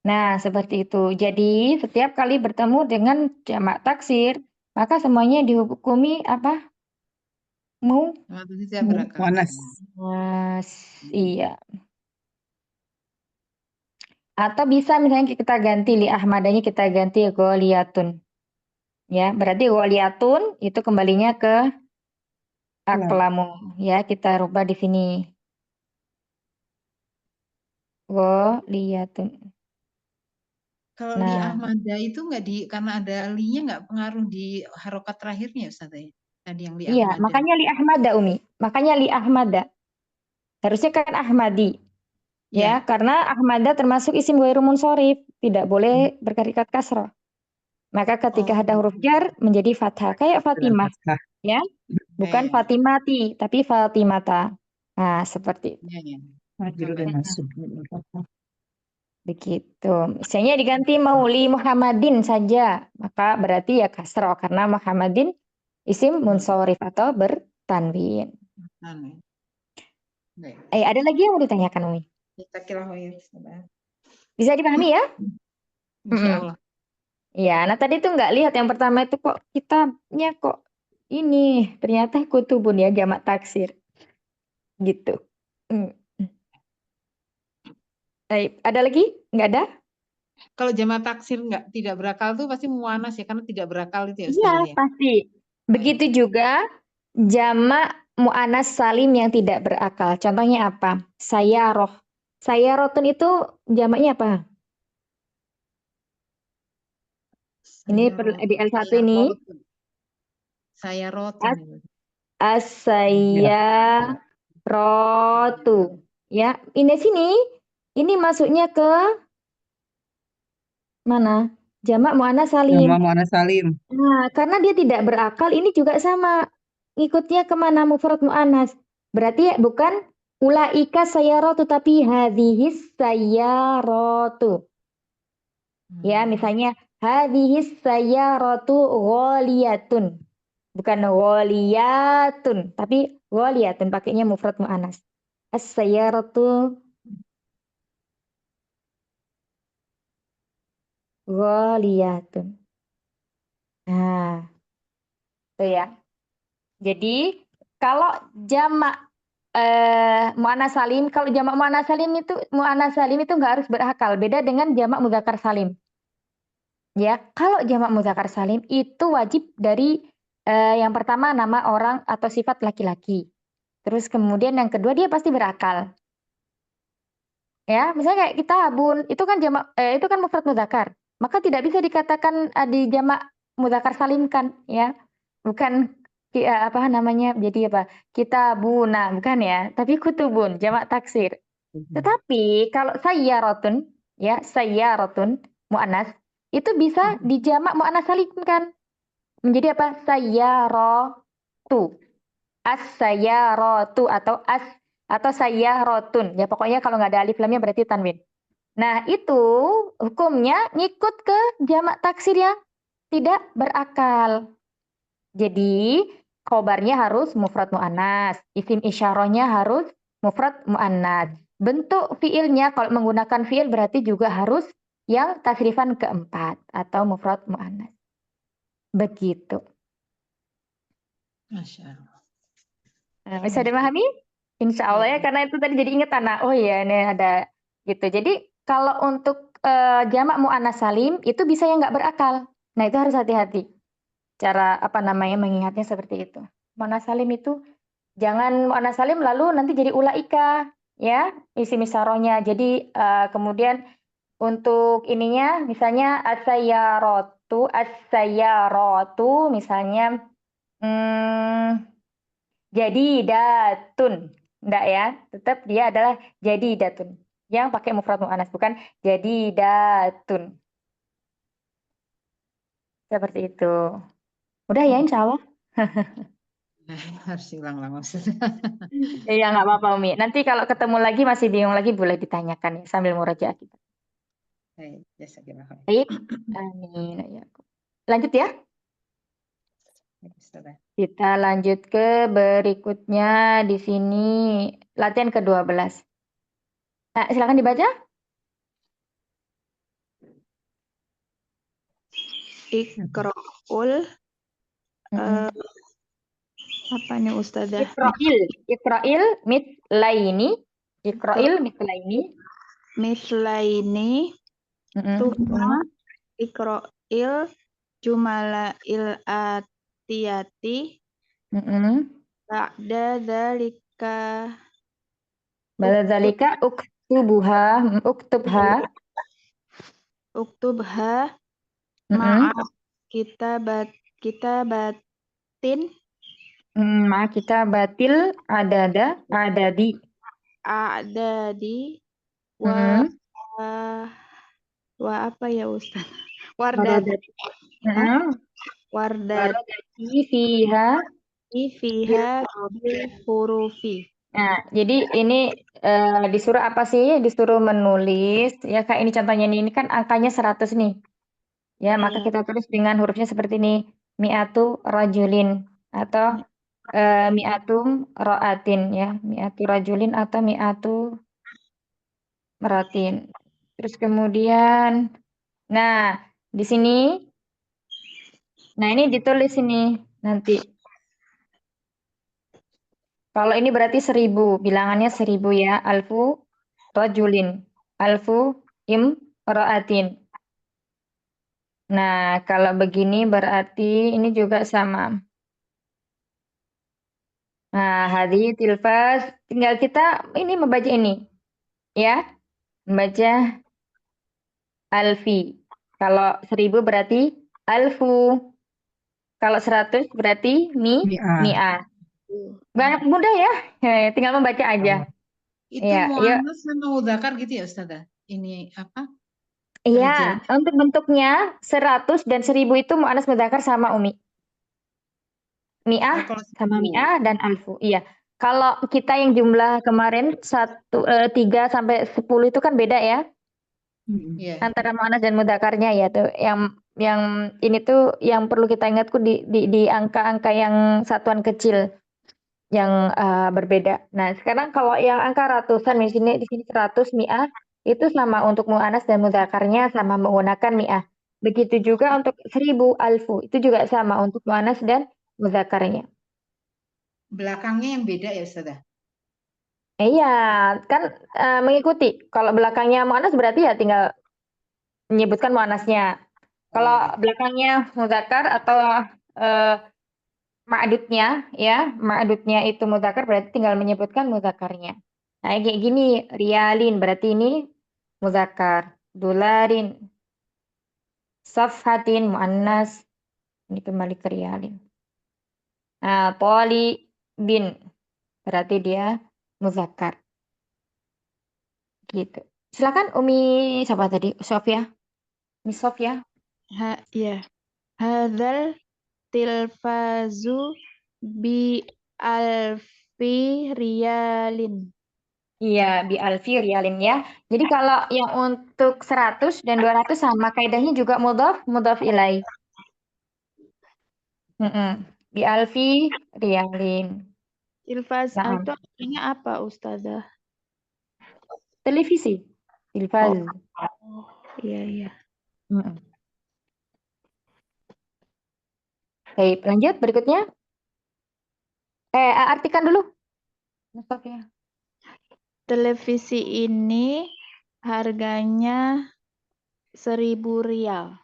Nah, seperti itu. Jadi, setiap kali bertemu dengan jamak taksir, maka semuanya dihukumi apa? Tidak berakal. Muannas. Iya. Atau bisa misalnya kita ganti li ahmadanya kita ganti goliyatun. Ya, berarti goliyatun itu kembalinya ke aklamu. Ya, kita rubah di sini. Goliyatun. Kalau li Ahmada itu nggak karena ada li-nya nggak pengaruh di harokat terakhirnya Ustaz ya? Tadi yang li Iya, Ahmada. makanya li ahmada Umi. Makanya li ahmada. Harusnya kan Ahmadi. Ya, karena Ahmada termasuk isim ghairu munsharif, tidak boleh berkalikat kasrah. Maka ketika ada huruf jar menjadi fathah kayak Fatimah, ya. Bukan Fatimati, tapi Fatimata. Nah, seperti itu. Begitu. Misalnya diganti mauli Muhammadin saja, maka berarti ya kasroh karena Muhammadin isim munsharif atau bertanwin. Ada lagi yang mau ditanyakan Umi? Bisa dipahami ya? Insya Allah. Ya, nah tadi tuh nggak lihat yang pertama itu kok kitabnya kok ini ternyata kutubun ya jamak taksir gitu. Ada lagi? Nggak ada? Kalau jamak taksir tidak berakal tuh pasti muannas ya karena tidak berakal itu ya Ustaz Iya, ya. pasti. Begitu juga jamak mu'anas salim yang tidak berakal. Contohnya apa? Sayaroh. Sayarotun itu jamaknya apa? Ini di L1 ini. Saya rotun. As-sayyarotu. Ya, ini sini. Ini masuknya ke mana? Jamak mu'anas salim. Jamak mu'anas salim. Nah, karena dia tidak berakal, ini juga sama. Ngikutnya kemana mufrad mu'anas. Berarti bukan ulaika sayyaratu, tapi hadhis sayyaratu. Ya, misalnya hadhis sayyaratu ghaliyatun. Bukan ghaliyatun, tapi ghaliyatun pakainya mufrad mu'anas. As-sayyaratu ghaliyatun. Nah, itu ya. Jadi kalau jamak mu'anas salim, kalau jamak mu'anas salim itu nggak harus berakal. Beda dengan jamak mudzakkar salim. Ya, kalau jamak mudzakkar salim itu wajib dari yang pertama nama orang atau sifat laki-laki. Terus kemudian yang kedua dia pasti berakal. Ya, misalnya kayak kitabun, itu kan jamak itu kan mufrad mudzakkar. Maka tidak bisa dikatakan di jamak mudzakkar salim kan, ya. Bukan apa namanya? Jadi apa? Kitabuna, bukan ya, tapi kutubun, jamak taksir. Tetapi kalau sayyarotun, ya, sayyarotun muannas, itu bisa dijamak muannas salim kan. Menjadi apa? Sayyaratu. As-sayyaratu atau sayyarotun. Ya pokoknya kalau nggak ada alif lamnya berarti tanwin. Nah, itu hukumnya ngikut ke jamak taksir yang tidak berakal. Jadi, khobarnya harus mufrad mu'annas. Isim isyarahnya harus mufrad mu'annas. Bentuk fiilnya kalau menggunakan fiil berarti juga harus yang tasrifan keempat atau mufrad mu'annas. Begitu. Masya Allah. Nah, bisa dimahami? Insya Allah ya, karena itu tadi jadi inget anak. Oh iya, ini ada gitu. Jadi kalau untuk jamak mu'annas salim itu bisa yang nggak berakal. Nah itu harus hati-hati. Cara apa namanya mengingatnya seperti itu. Mu'annas salim itu jangan mu'annas salim lalu nanti jadi ulaika, ya isim isyarahnya. Jadi kemudian untuk ininya misalnya as-sayyaratu misalnya jadi datun. Enggak ya, tetap dia adalah jadi datun. Yang pakai mufrad mu'annas bukan jadi datun. Seperti itu. Udah ya insya Allah. Harus ulang lama. Iya nggak apa-apa Umi. Nanti kalau ketemu lagi masih bingung lagi boleh ditanyakan ya sambil murojaah kita. Baik, jazakallah khair. Baik. Amin. Ya. Lanjut ya. Ustazah. Kita lanjut ke berikutnya di sini latihan ke-12. Nah, silakan dibaca. Iqra'ul apa nih Ustazah? Iqra'il mitlaini. Iqra'il mitlaini. Mislaini Tuhma Iqra'il Jumala'il atiyati Ba'da dzalika uktubha ma'a kitabatin ma kita batil adadi wa apa ya Ustaz? wardati fiha hurufi. Nah, jadi ini disuruh apa sih? Disuruh menulis. Ya, Kak, ini contohnya ini kan angkanya 100 nih. Ya, maka kita tulis dengan hurufnya seperti ini. Mi'atu rajulin atau mi'atum ro'atin ya. Mi'atu rajulin atau mi'atu meratin. Terus kemudian nah, di sini ini ditulis ini nanti. Kalau ini berarti 1000, bilangannya 1000 ya. Alfu rajulin, alfu imra'atin. Nah, kalau begini berarti ini juga sama. Nah, hadhihi tilfaz. Tinggal kita ini membaca ini. Ya, membaca alfi. Kalau 1000 berarti alfu. Kalau 100 berarti Mi'ah. mi'ah. Banyak mudah ya. Tinggal membaca aja. Itu Iya, yuk. muannas sama mudzakkar gitu ya Ustazah? Ini apa? Iya, Rijal. untuk bentuknya 100 dan 1000 itu mu'annas mudzakkar sama Umi. Oh, Mi'ah kalau sama 1000. mi'ah dan alfu. Iya. Kalau kita yang jumlah kemarin 3 sampai 10 itu kan beda ya Iya. antara mu'annas dan mudzakarnya ya tuh. Yang ini tuh yang perlu kita ingatku di angka-angka yang satuan kecil yang berbeda. Nah, sekarang kalau yang angka ratusan di sini 100 mi'ah itu sama untuk mu'annas dan mudzakarnya sama menggunakan mi'ah. Begitu juga untuk 1000 alfu itu juga sama untuk mu'annas dan mudzakarnya. Belakangnya yang beda ya Ustazah? Iya, kan mengikuti. Kalau belakangnya mu'annas berarti ya tinggal menyebutkan mu'annasnya. Kalau Oh, gitu. belakangnya mudzakkar atau ma'dudnya ya, ma'dudnya itu mudzakkar berarti tinggal menyebutkan mudzakarnya. Nah, kayak gini, rialin berarti ini mudzakkar, dolarin, safhatin muannas, ini kembali ke rialin. Nah, toli bin berarti dia mudzakkar. Gitu. Silakan Umi siapa tadi? Sofia. Miss Sofia. Ya. Hadzal tilfazu bi alfi riyalin. Iya, bi alfi rialin ya. Jadi kalau yang untuk 100 dan 200 sama kaidahnya juga mudhaf ilai. Bi alfi rialin. Tilfaz Nah, itu artinya apa, Ustazah? televisi. Tilfaz. Oh, iya. Mm-mm. Baik, lanjut berikutnya. Artikan dulu. Miss Sofia. Televisi ini harganya 1.000 rial.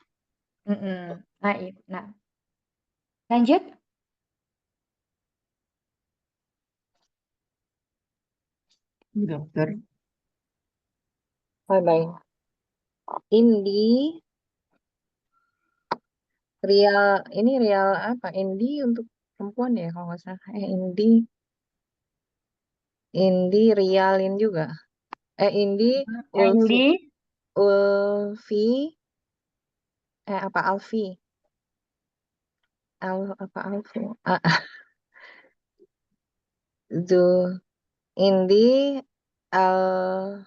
Nah, lanjut. Dokter. Baik. Indi Rial ini Rial apa? Indi untuk perempuan ya kalau nggak salah. Indi Rialin juga. Indi Ulfi Indi. Ulfi apa Alfi? Apa Alfi? Indi Alfi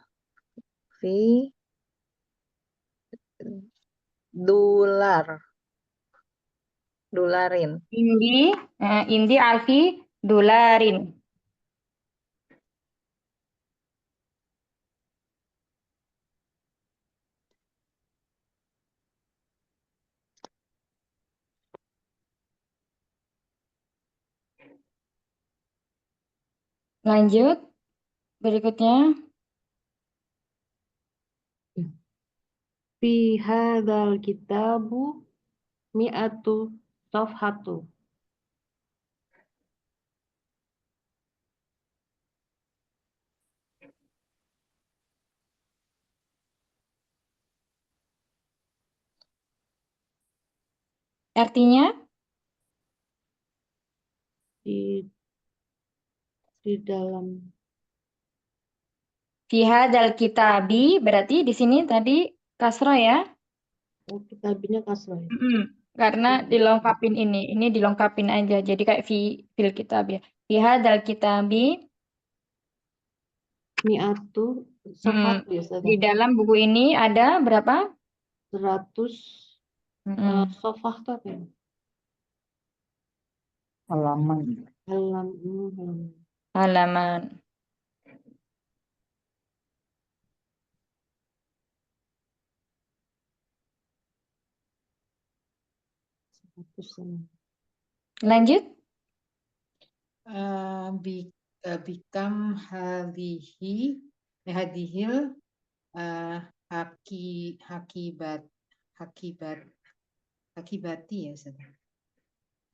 dolarin. Indi alfi dolarin. Lanjut. Berikutnya. Fi hadzal kitabu mi'atu safhatu. Artinya Di dalam fi hadzal kitabi berarti di sini tadi kasroh ya. kitabnya kasroh ya. Karena dilengkapin ini dilengkapin aja. Jadi kayak fil kitab ya. Fi hadzal kitabi Mi'atu safhatu ya, di dalam buku ini ada berapa? 100 safhah itu apa ya? Halaman. Halaman. Lanjut. Bikam hadihil hakibati ya Ustazah.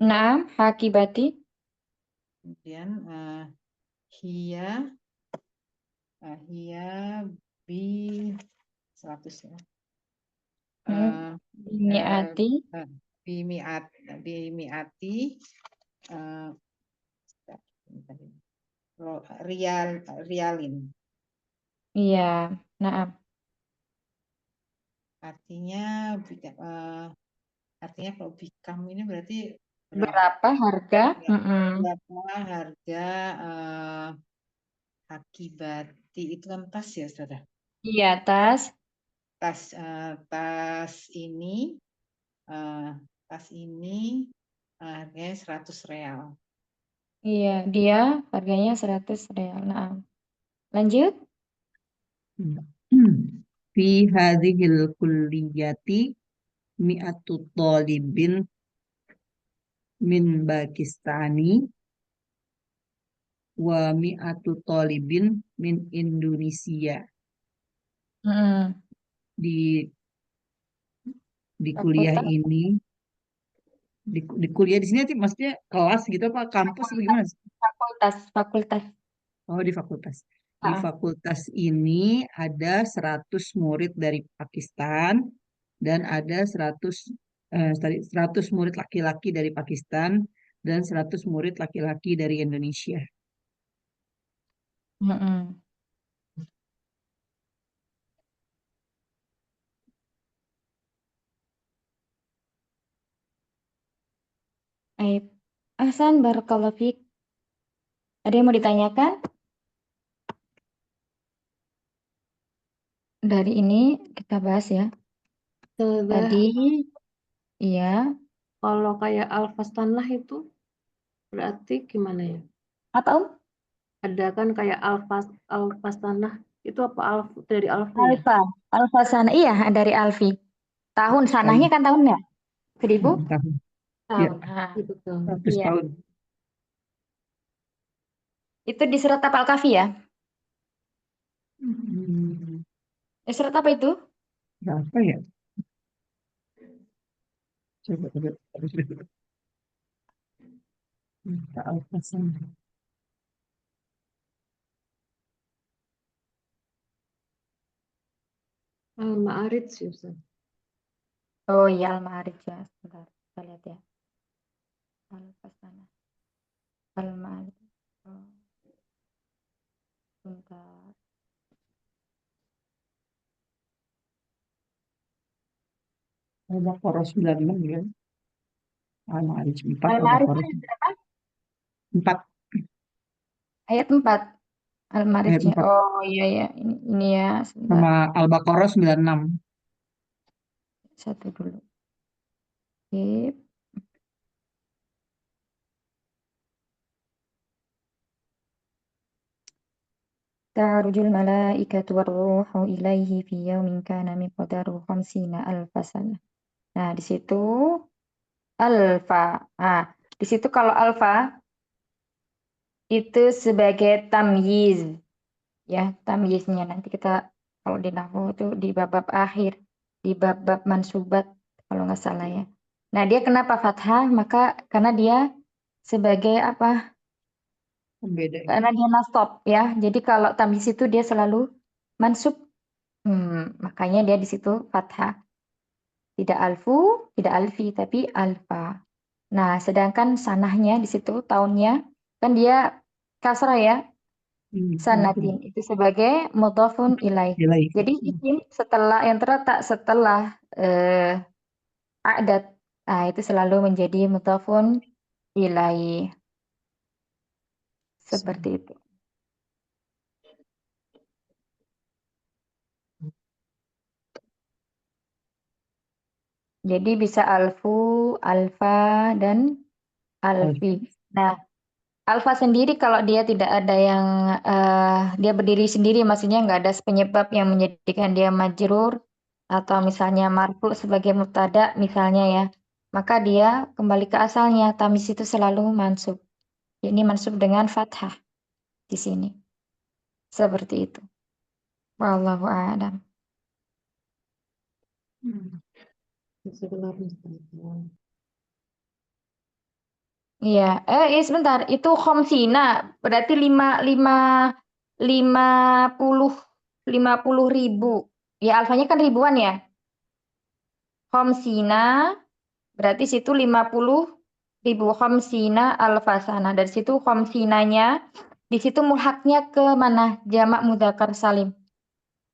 Naam, hakibati. Kemudian hia bi 100 ya. Bimiati. Bimiati rialin. Iya, nah, Artinya kalau bikam ini berarti berapa harga? berapa harga akibati itu kan tas ya, Saudara? Iya, tas. Tas ini harganya 100 real. Iya, dia harganya 100 real. Nah, lanjut. Fi hadhil kulliyati mi'atu talibin min Pakistani wa mi'atu talibin min Indonesia. Di kuliah Fakultas. ini di kuliah di sini maksudnya kelas gitu apa kampus apa gimana? Fakultas. Oh, di fakultas. Di fakultas ini ada 100 murid dari Pakistan dan ada 100 murid laki-laki dari Pakistan dan 100 murid laki-laki dari Indonesia. Baik. Ahsan, barakallahu fiik. Ada yang mau ditanyakan? Dari ini kita bahas ya. Tadi, iya. Kalau kayak alfastanlah itu berarti gimana ya? Apa, Om? Ada kan kayak alfastanlah itu apa dari alfu ya? Alfa sana, iya dari Alfi. Tahun sananya kan tahun nggak? 1000? Tahun. Ya, Tahun. Betul. 100 Iya. tahun. Itu di surat apa Al-Kahfi ya? Surat apa itu? Apa ya? Coba. Alfasan. Al-Ma'arij sih, Ustaz. Oh iya, Al-Ma'arij ya. Sebentar, kita lihat ya. Al-Fasana. Al-Ma'arij. Oh. Sebentar. Al-Baqarah 96 ya. Al-Ma'arij 4, Al-Ma'arij Al-Baqarah ayat berapa? 4. Ayat 4. Al-Ma'arij Ayat ya. 4. Oh iya ya, ini ya, sebentar. Sama Al-Baqarah 96. Satu dulu. Oke. Ta'rujul malaikatu warruhu ilaihi fi yaumin kana miqdaruhu 50 alfa sanah. Nah, di situ alfa. Nah, di situ kalau alfa itu sebagai tamyiz. Ya, tamyiznya nanti kita kalau di nahwu itu di bab-bab akhir, di bab-bab mansubat kalau nggak salah ya. Nah, dia kenapa fathah? Maka karena dia sebagai apa? Pembeda. Karena dia nasab ya. Jadi kalau tamyiz itu dia selalu mansub. Makanya dia di situ fathah. Tidak alfu, tidak alfi, tapi alfa. Nah, sedangkan sanahnya di situ tahunnya kan dia kasrah ya. Sanatin itu sebagai mudhafun ilaih. Ilaih. Jadi isim setelah yang terletak setelah a'dad, nah itu selalu menjadi mudhafun ilaih. Seperti itu. Jadi bisa alfu, alfa, dan alfi. Nah, alfa sendiri kalau dia tidak ada yang dia berdiri sendiri, maksudnya nggak ada penyebab yang menjadikan dia majrur atau misalnya marfu sebagai mubtada misalnya ya, maka dia kembali ke asalnya. Tamis itu selalu mansub. Ini mansub dengan fathah di sini. Seperti itu. Wallahu a'lam. Iya, sebentar, itu khomsina berarti 50 ribu. Ya, alfanya kan ribuan ya. Khomsina berarti situ 50 ribu. Khomsina alfasana. Dari situ khomsinanya, di situ mulhaknya ke mana? Jamak mudzakkar salim.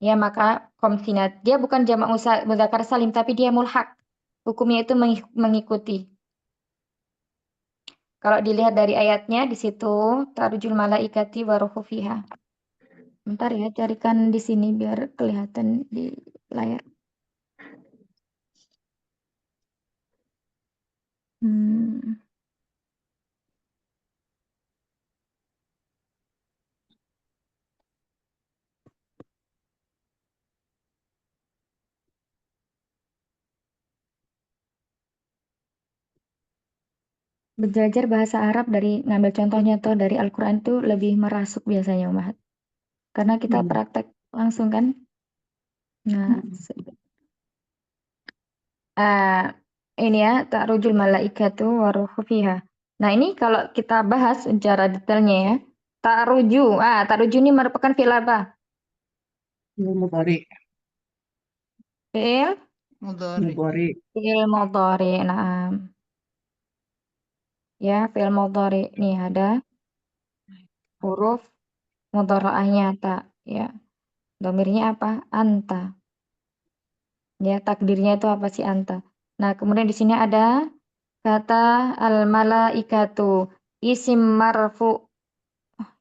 Ya, maka khomsina. Dia bukan jamak mudzakkar salim, tapi dia mulhak. Hukumnya itu mengikuti. Kalau dilihat dari ayatnya di situ tarjul malaikati wa ruhu fiha. Bentar ya, carikan di sini biar kelihatan di layar. Belajar bahasa Arab dari ngambil contohnya tuh dari Al-Quran itu lebih merasuk biasanya Umat. Karena kita praktek langsung kan. Nah, ini ya ta'rujul malaikatu wa ruhu fiha. Nah, ini kalau kita bahas secara detailnya ya. Ta'ruju. Ta'ruju ini merupakan fi'il apa? Mudhari. Fi'il Mudhari. fi'il mudhari. Nah, ya fi'il mudhari. Nih ada huruf mudhara'ahnya ta, ya. Domirnya apa? Anta. Ya, takdirnya itu apa sih anta? Nah, kemudian di sini ada kata al-malaikatu, isim marfu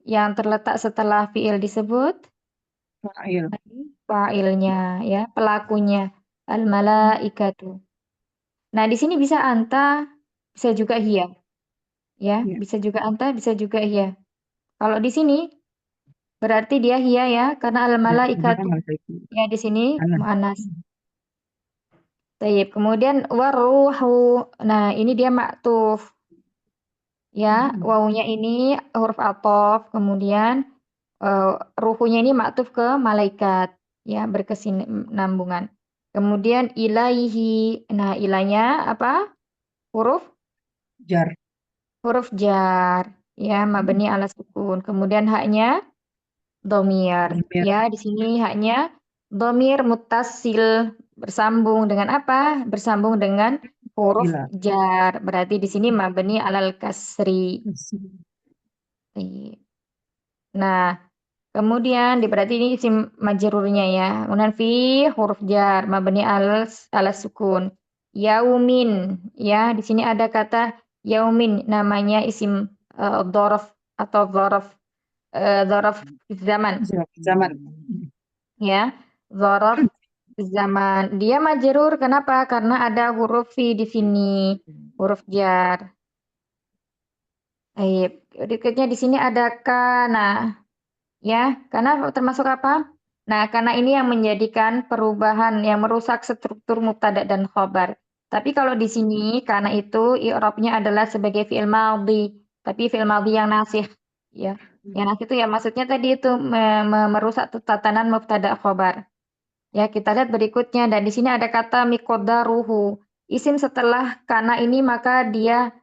yang terletak setelah fiil disebut Fa'il. fa'ilnya, ya, pelakunya al-malaikatu. Nah, di sini bisa anta, bisa juga hiya. Ya, Ya. bisa juga anta, bisa juga hiya. Kalau di sini berarti dia hiya ya, karena al-malaikatu. Ya, di sini mu'annas. Taib. Kemudian waruhu. Nah, ini dia maktuf. Ya, wawunya ini huruf athof, kemudian ruhunya ini maktuf ke malaikat, ya, berkesinambungan. Kemudian ilaihi. Nah, ilahnya apa? Huruf Jar. huruf jar, ya, mabni ala sukun. Kemudian haknya domir. Domir. Ya, di sini haknya domir muttasil, bersambung dengan apa? Bersambung dengan huruf Ila. jar. Berarti di sini mabni alal kasri. Nah, kemudian berarti ini isim majrurnya ya. Kemudian fi huruf jar mabni ala sukun. Yaumin, ya, di sini ada kata yaumin, namanya isim dzaraf atau dzaraf zaman. Zaman. Ya, dzaraf zaman. Dia majrur kenapa? Karena ada huruf fi di sini, huruf jar. Baik, berikutnya di sini ada kana. Ya, karena termasuk apa? Nah, karena ini yang menjadikan perubahan yang merusak struktur mubtada dan khobar. Tapi kalau di sini karena itu i'rabnya adalah sebagai fi'il madhi, tapi fi'il madhi yang nasih, ya. Yang nasih itu ya maksudnya tadi itu merusak tatanan mubtada khobar. Ya, kita lihat berikutnya dan di sini ada kata miqdaruhu. Isim setelah karena ini maka dia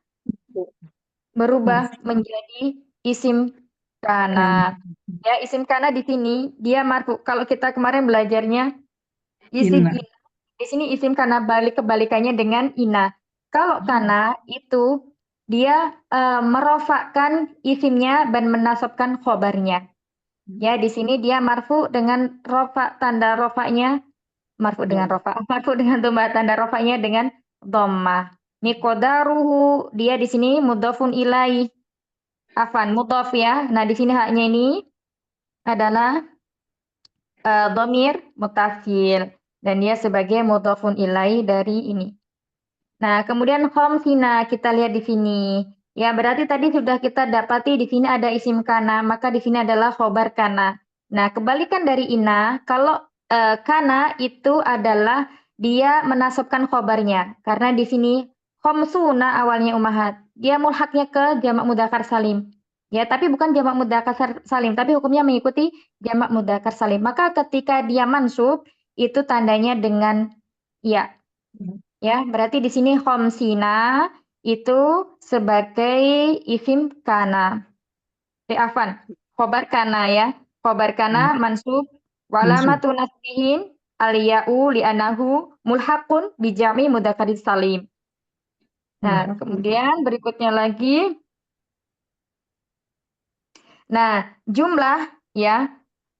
berubah menjadi isim kana. Ya, isim kana di sini dia marfu. Kalau kita kemarin belajarnya isim Inna. ina. Di sini isim kana kebalikannya dengan ina. Kalau kana itu dia merofakkan isimnya dan menasabkan khobarnya. Ya, di sini dia marfu dengan rofa, tanda rofaknya marfu dengan rofa. Marfu dengan tanda rofaknya dengan dhammah. Miqdaruhu dia di sini mudhafun ilaih. Afan mudhaf ya. Nah, di sini haknya ini adalah dhamir muttasil dan dia sebagai mudhafun ilaih dari ini. Nah, kemudian khamsina kita lihat di sini. Ya, berarti tadi sudah kita dapati di sini ada isim kana, maka di sini adalah khobar kana. Nah, kebalikan dari ina, kalau kana itu adalah dia menasabkan khobarnya. Karena di sini khamsuna awalnya umahat. Dia mulhaknya ke jamak mudzakkar salim. Ya, tapi bukan jamak mudzakkar salim, tapi hukumnya mengikuti jamak mudzakkar salim. Maka ketika dia mansub, itu tandanya dengan ya. Ya, berarti di sini khamsina itu sebagai isim kana. Afan, khobar kana ya. Khobar kana mansub Mansub. walamatu nasbihin aliya'u li'anahu mulhaqun bijami mudzakkar salim. Nah, kemudian berikutnya lagi. Nah, jumlah ya.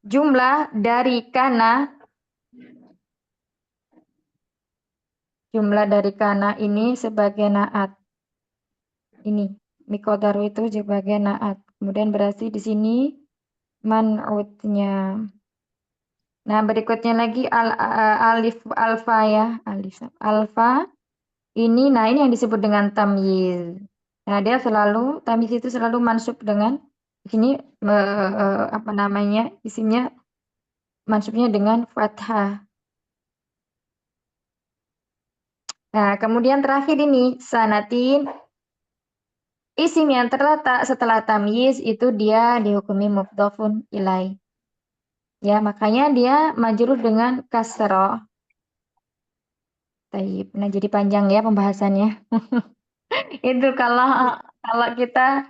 Jumlah dari kana ini sebagai naat. Ini miqdaru itu sebagai naat. Kemudian berarti di sini man'utnya. Nah, berikutnya lagi alif alfa ya, alfa ini yang disebut dengan tamyiz. Nah, dia selalu tamyiz itu selalu mansub dengan di sini apa namanya? Isimnya mansubnya dengan fathah. Nah, kemudian terakhir ini sanatin isim yang terletak setelah tamyiz itu dia dihukumi mudhofun ilaih. Ya, makanya dia majrur dengan kasroh. Taib. Nah, jadi panjang ya pembahasannya. Itu kalau kita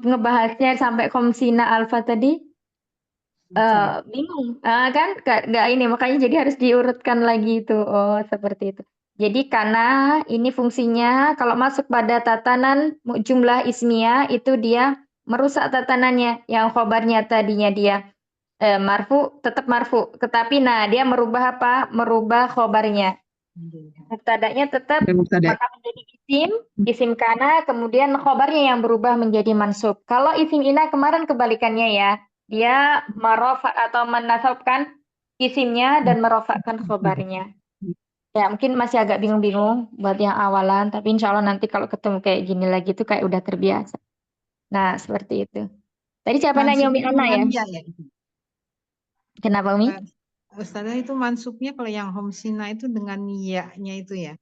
ngebahasnya sampai komsina alfa tadi bingung. Kan nggak ini, makanya jadi harus diurutkan lagi itu. Oh, seperti itu. Jadi karena ini fungsinya kalau masuk pada tatanan jumlah ismiyah itu dia merusak tatanannya. Yang khobarnya tadinya dia marfu tetap marfu, tetapi dia merubah apa? Merubah khobarnya. Mubtada'nya tetap Mubtada. maka menjadi isim kana, kemudian khobarnya yang berubah menjadi mansub. Kalau isim ina kemarin kebalikannya ya, dia merofa atau menasabkan isimnya dan merofakkan khobarnya. Ya mungkin masih agak bingung-bingung buat yang awalan, tapi insya Allah nanti kalau ketemu kayak gini lagi tuh kayak udah terbiasa. Nah seperti itu. Tadi siapa nanya Umi Ana ya? Kenapa Umi? Ustazah itu mansubnya kalau yang homsina itu dengan ya-nya itu ya.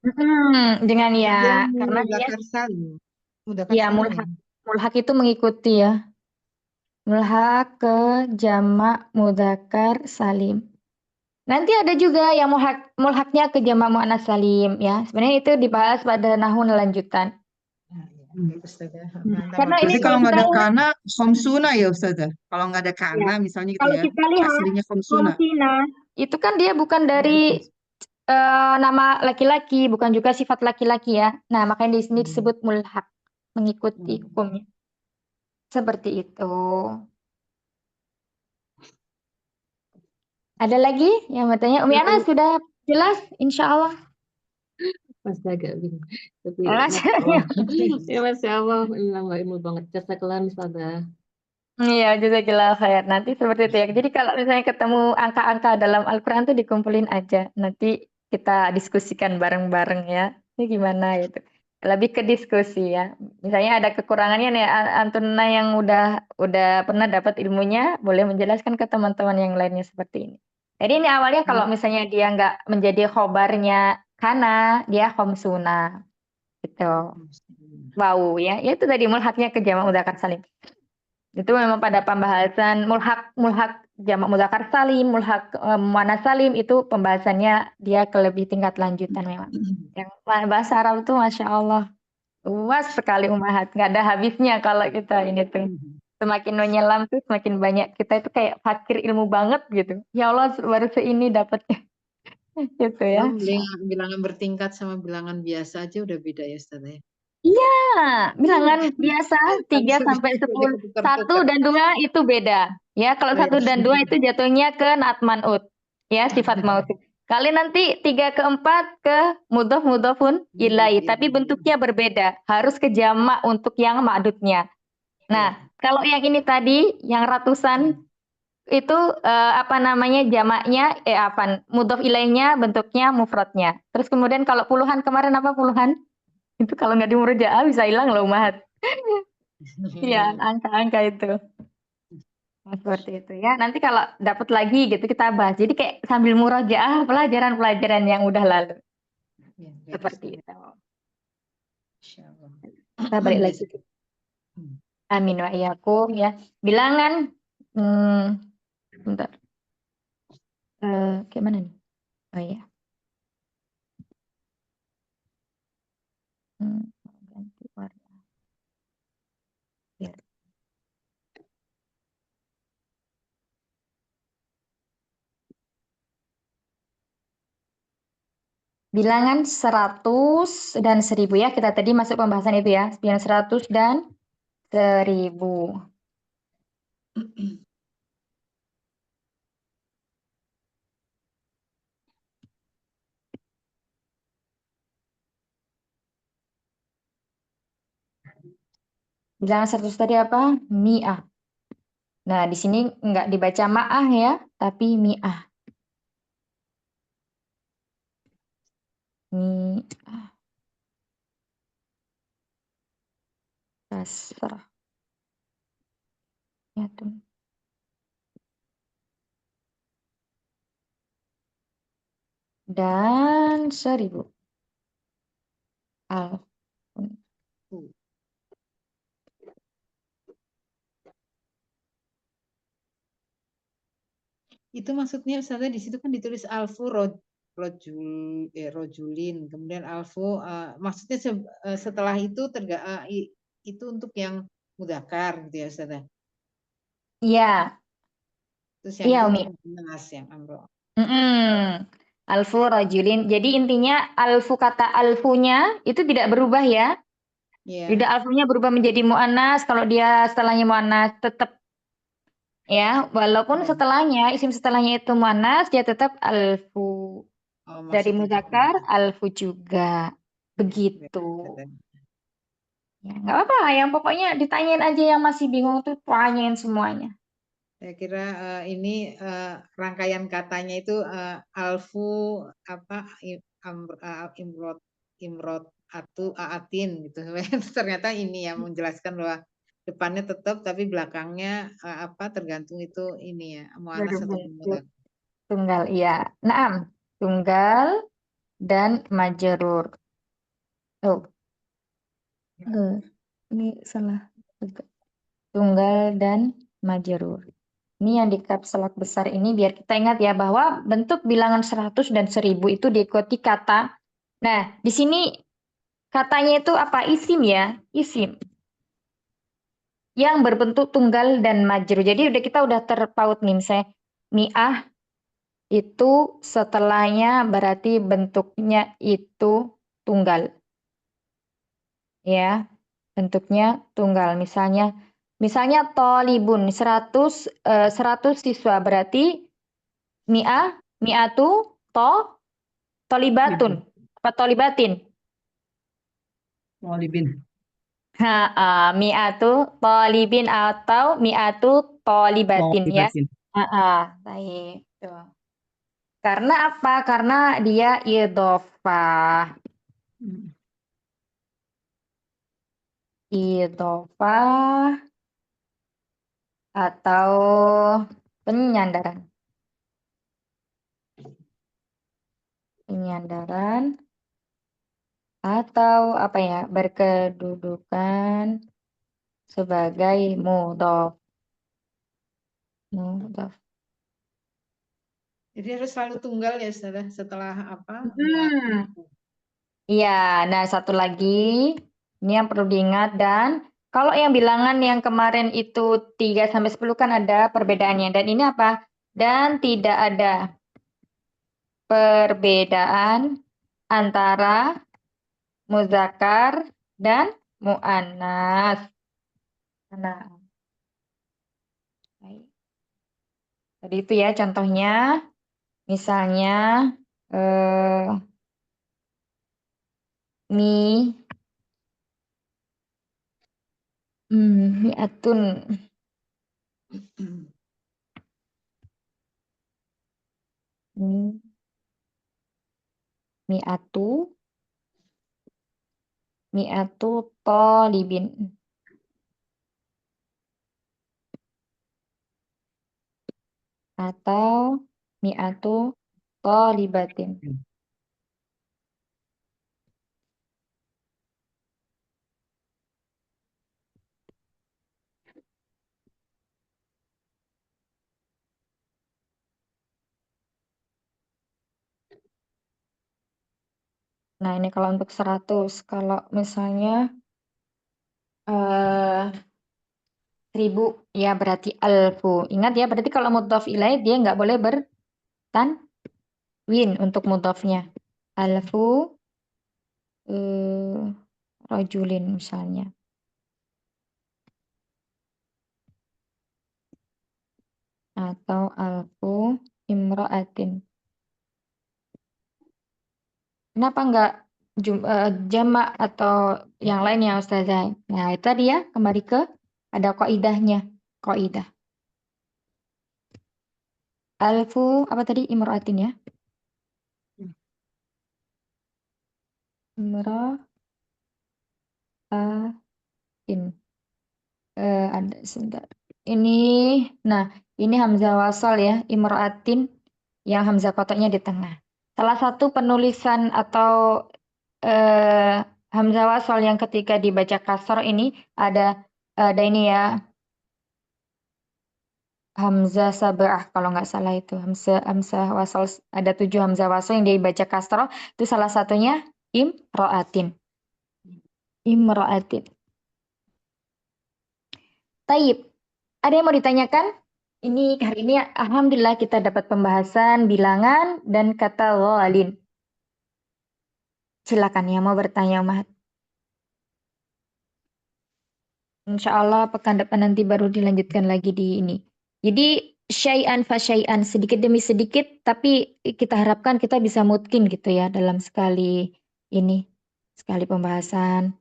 Dengan Dia karena dia mudzakkar salim. ya mulhak itu mengikuti ya. Mulhak ke jamak mudzakkar salim. Nanti ada juga yang mulhaknya ke jamak muannats salim ya. Sebenarnya itu dibahas pada nahwu lanjutan. Karena ini Berarti kalau nggak ada kana, khomsuna ya Ustazah. Kalau nggak ada kana misalnya gitu kalau ya. kita lihat Aslinya khomsuna. itu kan dia bukan dari nama laki-laki, bukan juga sifat laki-laki ya. Nah, makanya di sini disebut mulhak, mengikuti hukumnya. Seperti itu. Ada lagi yang bertanya? Umi Ana sudah jelas, insya Allah. Masih agak bingung. Tapi Masya Masya Allah. Ya Masya Allah, ini nambah ilmu banget. Jazakallah Ustazah. Iya, jazakallah khair. Nanti seperti itu ya. Jadi kalau misalnya ketemu angka-angka dalam Al-Quran tuh dikumpulin aja. Nanti kita diskusikan bareng-bareng ya. Ini gimana gitu. Lebih ke diskusi ya. Misalnya ada kekurangannya nih, Antuna yang udah pernah dapat ilmunya, boleh menjelaskan ke teman-teman yang lainnya seperti ini. Jadi ini awalnya kalau misalnya dia nggak menjadi khobarnya kana, dia khomsuna. Gitu. Wow ya. Ya itu tadi mulhaknya ke jamak mudzakkar salim. Itu memang pada pembahasan mulhak jamak mudzakkar salim, mulhak muannats salim itu pembahasannya dia ke lebih tingkat lanjutan memang. Yang bahasa Arab itu Masya Allah luas sekali Ummahat, nggak ada habisnya kalau kita ini tuh. Semakin menyelam tuh semakin banyak, kita itu kayak fakir ilmu banget gitu. Ya Allah baru seini dapatnya. Gitu ya. Bilangan bertingkat sama bilangan biasa aja udah beda ya Ustazah. Iya, bilangan biasa 3 sampai 10. 1 dan 2 itu beda. Ya, kalau 1 dan 2 itu jatuhnya ke naat man'ut. Ya, sifat mausuf. Kali nanti 3 ke 4 ke mudhofun ilai, tapi bentuknya berbeda. Harus ke jamak untuk yang ma'dudnya. Nah, kalau yang ini tadi yang ratusan itu apa namanya jamaknya mudhof ilainya bentuknya mufradnya. Terus kemudian kalau puluhan kemarin apa puluhan? Itu kalau nggak dimurojaah bisa hilang loh Mahat. Iya, angka-angka itu. Nah, seperti itu ya. Nanti kalau dapat lagi gitu kita bahas. Jadi kayak sambil murojaah pelajaran-pelajaran yang udah lalu. Seperti itu. Kita balik lagi. Amin wa iyyakum ya. Bilangan bentar. Gimana nih? Oh iya. Ganti. bilangan 100 dan 1000 ya. Kita tadi masuk pembahasan itu ya. Bilangan 100 dan 1000. Bilangan 100 tadi apa? Mi'ah. Nah, di sini nggak dibaca ma'ah ya, tapi mi'ah. Mi'ah. Kasrah. Ya, tuh. Dan 1000. Al. Itu maksudnya Ustazah di situ kan ditulis alfu rojulin, kemudian alfu maksudnya setelah itu itu untuk yang mudzakkar gitu ya Ustazah. Iya, Terus yang iya itu Umi. untuk muannas yang amro. Alfu rajulin. Jadi intinya kata alfunya itu tidak berubah ya. Iya. Tidak alfunya berubah menjadi mu'annas. Kalau dia setelahnya mu'annas tetap ya. Walaupun setelahnya, isim setelahnya itu mu'annas, dia tetap alfu. Oh, Dari maksudnya muzakkar, gitu. alfu juga. Begitu. Ya, nggak apa-apa. Yang pokoknya ditanyain aja yang masih bingung tuh tanyain semuanya. Saya kira ini rangkaian katanya itu alfu apa imrot aatin gitu. Ternyata ini yang menjelaskan bahwa depannya tetap tapi belakangnya tergantung itu ini ya muannas atau Berbentuk mudzakkar. tunggal, iya. Naam, tunggal dan majrur. Oh, ini salah. Tunggal dan majrur. Ini yang di caps lock besar ini biar kita ingat ya bahwa bentuk bilangan 100 dan 1000 itu diikuti kata. Nah, di sini katanya itu apa? Isim ya, isim. Yang berbentuk tunggal dan majrur. Jadi kita udah terpaut nih, misalnya mi'ah itu setelahnya berarti bentuknya itu tunggal. Ya, bentuknya tunggal. Misalnya tolibun 100 siswa berarti mi'atu tolibatun. Apa tolibatin? Walibin. Mi'atu tolibin atau mi'atu tolibatin ya. Walibatin. Baik. Tuh. Karena apa? Karena dia idhofah. Idhofah atau penyandaran. Penyandaran atau apa ya? Berkedudukan sebagai mudhof. Mudhof. Jadi harus selalu tunggal ya setelah apa? Iya, nah satu lagi ini yang perlu diingat dan kalau yang bilangan yang kemarin itu 3 sampai 10 kan ada perbedaannya dan ini apa? Dan tidak ada perbedaan antara muzakkar dan muannas. Nah, baik. Tadi itu ya contohnya, misalnya mi'atun. Mi'atu tolibin. Atau mi'atu tolibatin. Nah, ini kalau untuk 100. Kalau misalnya 1000, ya berarti alfu. Ingat ya, berarti kalau mudhof ilaih dia nggak boleh bertanwin untuk mudhofnya. alfu rajulin misalnya. Atau alfu imra'atin. Kenapa enggak jamak atau yang lain ya Ustazah? Nah, itu tadi ya, kembali ke ada kaidahnya. Kaidah. Alfu apa tadi imra'atin ya? Imra'atin. Ada sebentar. Nah, ini hamzah wasal ya, imra'atin yang hamzah qat'nya di tengah. Salah satu penulisan atau hamzah wasal yang ketika dibaca kasar ini ada ini ya, hamzah sab'ah kalau nggak salah itu. Hamzah wasal ada 7 hamzah wasal yang dibaca kasar, itu salah satunya imra'atin. Imra'atin. Taib. Ada yang mau ditanyakan? Ini hari ini alhamdulillah kita dapat pembahasan bilangan dan kata ghalin. Silakan yang mau bertanya, Umat. Insya Allah pekan depan nanti baru dilanjutkan lagi di ini. Jadi syai'an fa syai'an, sedikit demi sedikit, tapi kita harapkan kita bisa mungkin gitu ya dalam sekali pembahasan.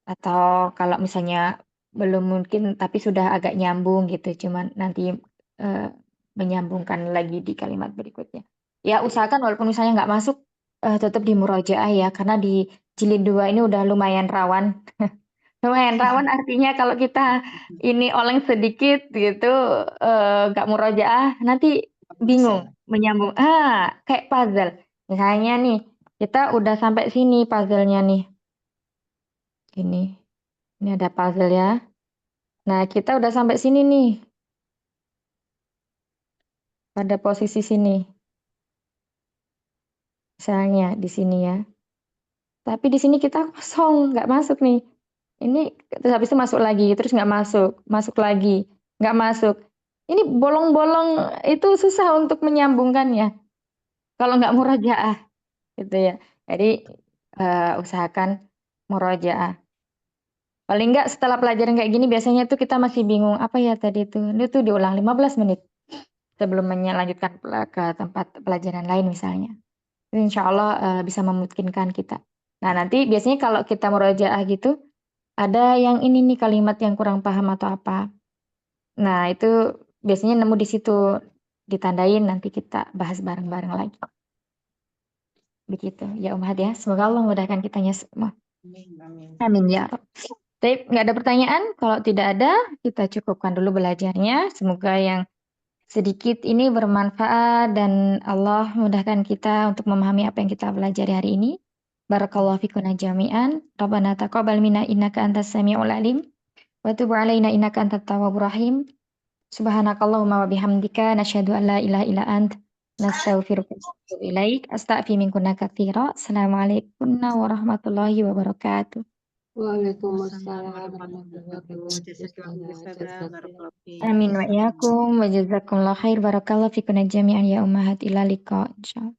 Atau kalau misalnya belum mungkin tapi sudah agak nyambung gitu, cuman nanti menyambungkan lagi di kalimat berikutnya. Ya usahakan walaupun misalnya nggak masuk, tetap di murojaah ya, karena di jilid 2 ini udah lumayan rawan. Lumayan rawan artinya kalau kita ini oleng sedikit gitu, nggak murojaah, nanti bingung menyambung. Kayak puzzle. Misalnya nih, kita udah sampai sini puzzle-nya nih. Ini ada puzzle ya. Nah, kita udah sampai sini nih. Pada posisi sini. Misalnya di sini ya. Tapi di sini kita kosong, nggak masuk nih. Ini terus habis itu masuk lagi, terus nggak masuk, masuk lagi, nggak masuk. Ini bolong-bolong itu susah untuk menyambungkannya. Kalau nggak murojaah, gitu ya. Jadi usahakan murojaah. Paling nggak setelah pelajaran kayak gini biasanya tuh kita masih bingung apa ya tadi itu. Ini tuh diulang 15 menit sebelum melanjutkan ke tempat pelajaran lain misalnya. Insya Allah bisa memungkinkan kita. Nah nanti biasanya kalau kita murojaah gitu, ada yang ini nih kalimat yang kurang paham atau apa. Nah itu biasanya nemu di situ, ditandain nanti kita bahas bareng-bareng lagi. Begitu ya Umhat ya. Semoga Allah memudahkan kitanya semua. Amin ya Rabb. Baik, nggak ada pertanyaan? Kalau tidak ada, kita cukupkan dulu belajarnya. Semoga yang sedikit ini bermanfaat dan Allah memudahkan kita untuk memahami apa yang kita pelajari hari ini. Barakallahu fikuna jami'an. Rabbana taqabbal minna innaka antas samiul alim. Wa tub 'alaina innaka antat tawwabur rahim. Subhanakallahumma wa bihamdika nasyhadu an la ilaha illa ant nastaghfiruka wa natubu ilaik. Astaghfiru minkunna katsira. Assalamualaikum warahmatullahi wabarakatuh. Waalaikumsalam warahmatullahi wabarakatuh. Jazakallahu khairan, barakallahu fiik. Amin wa iyyakum wa jazakumullahu khair barakallahu fikum jami'an ya ummahat ila liqa insyaallah.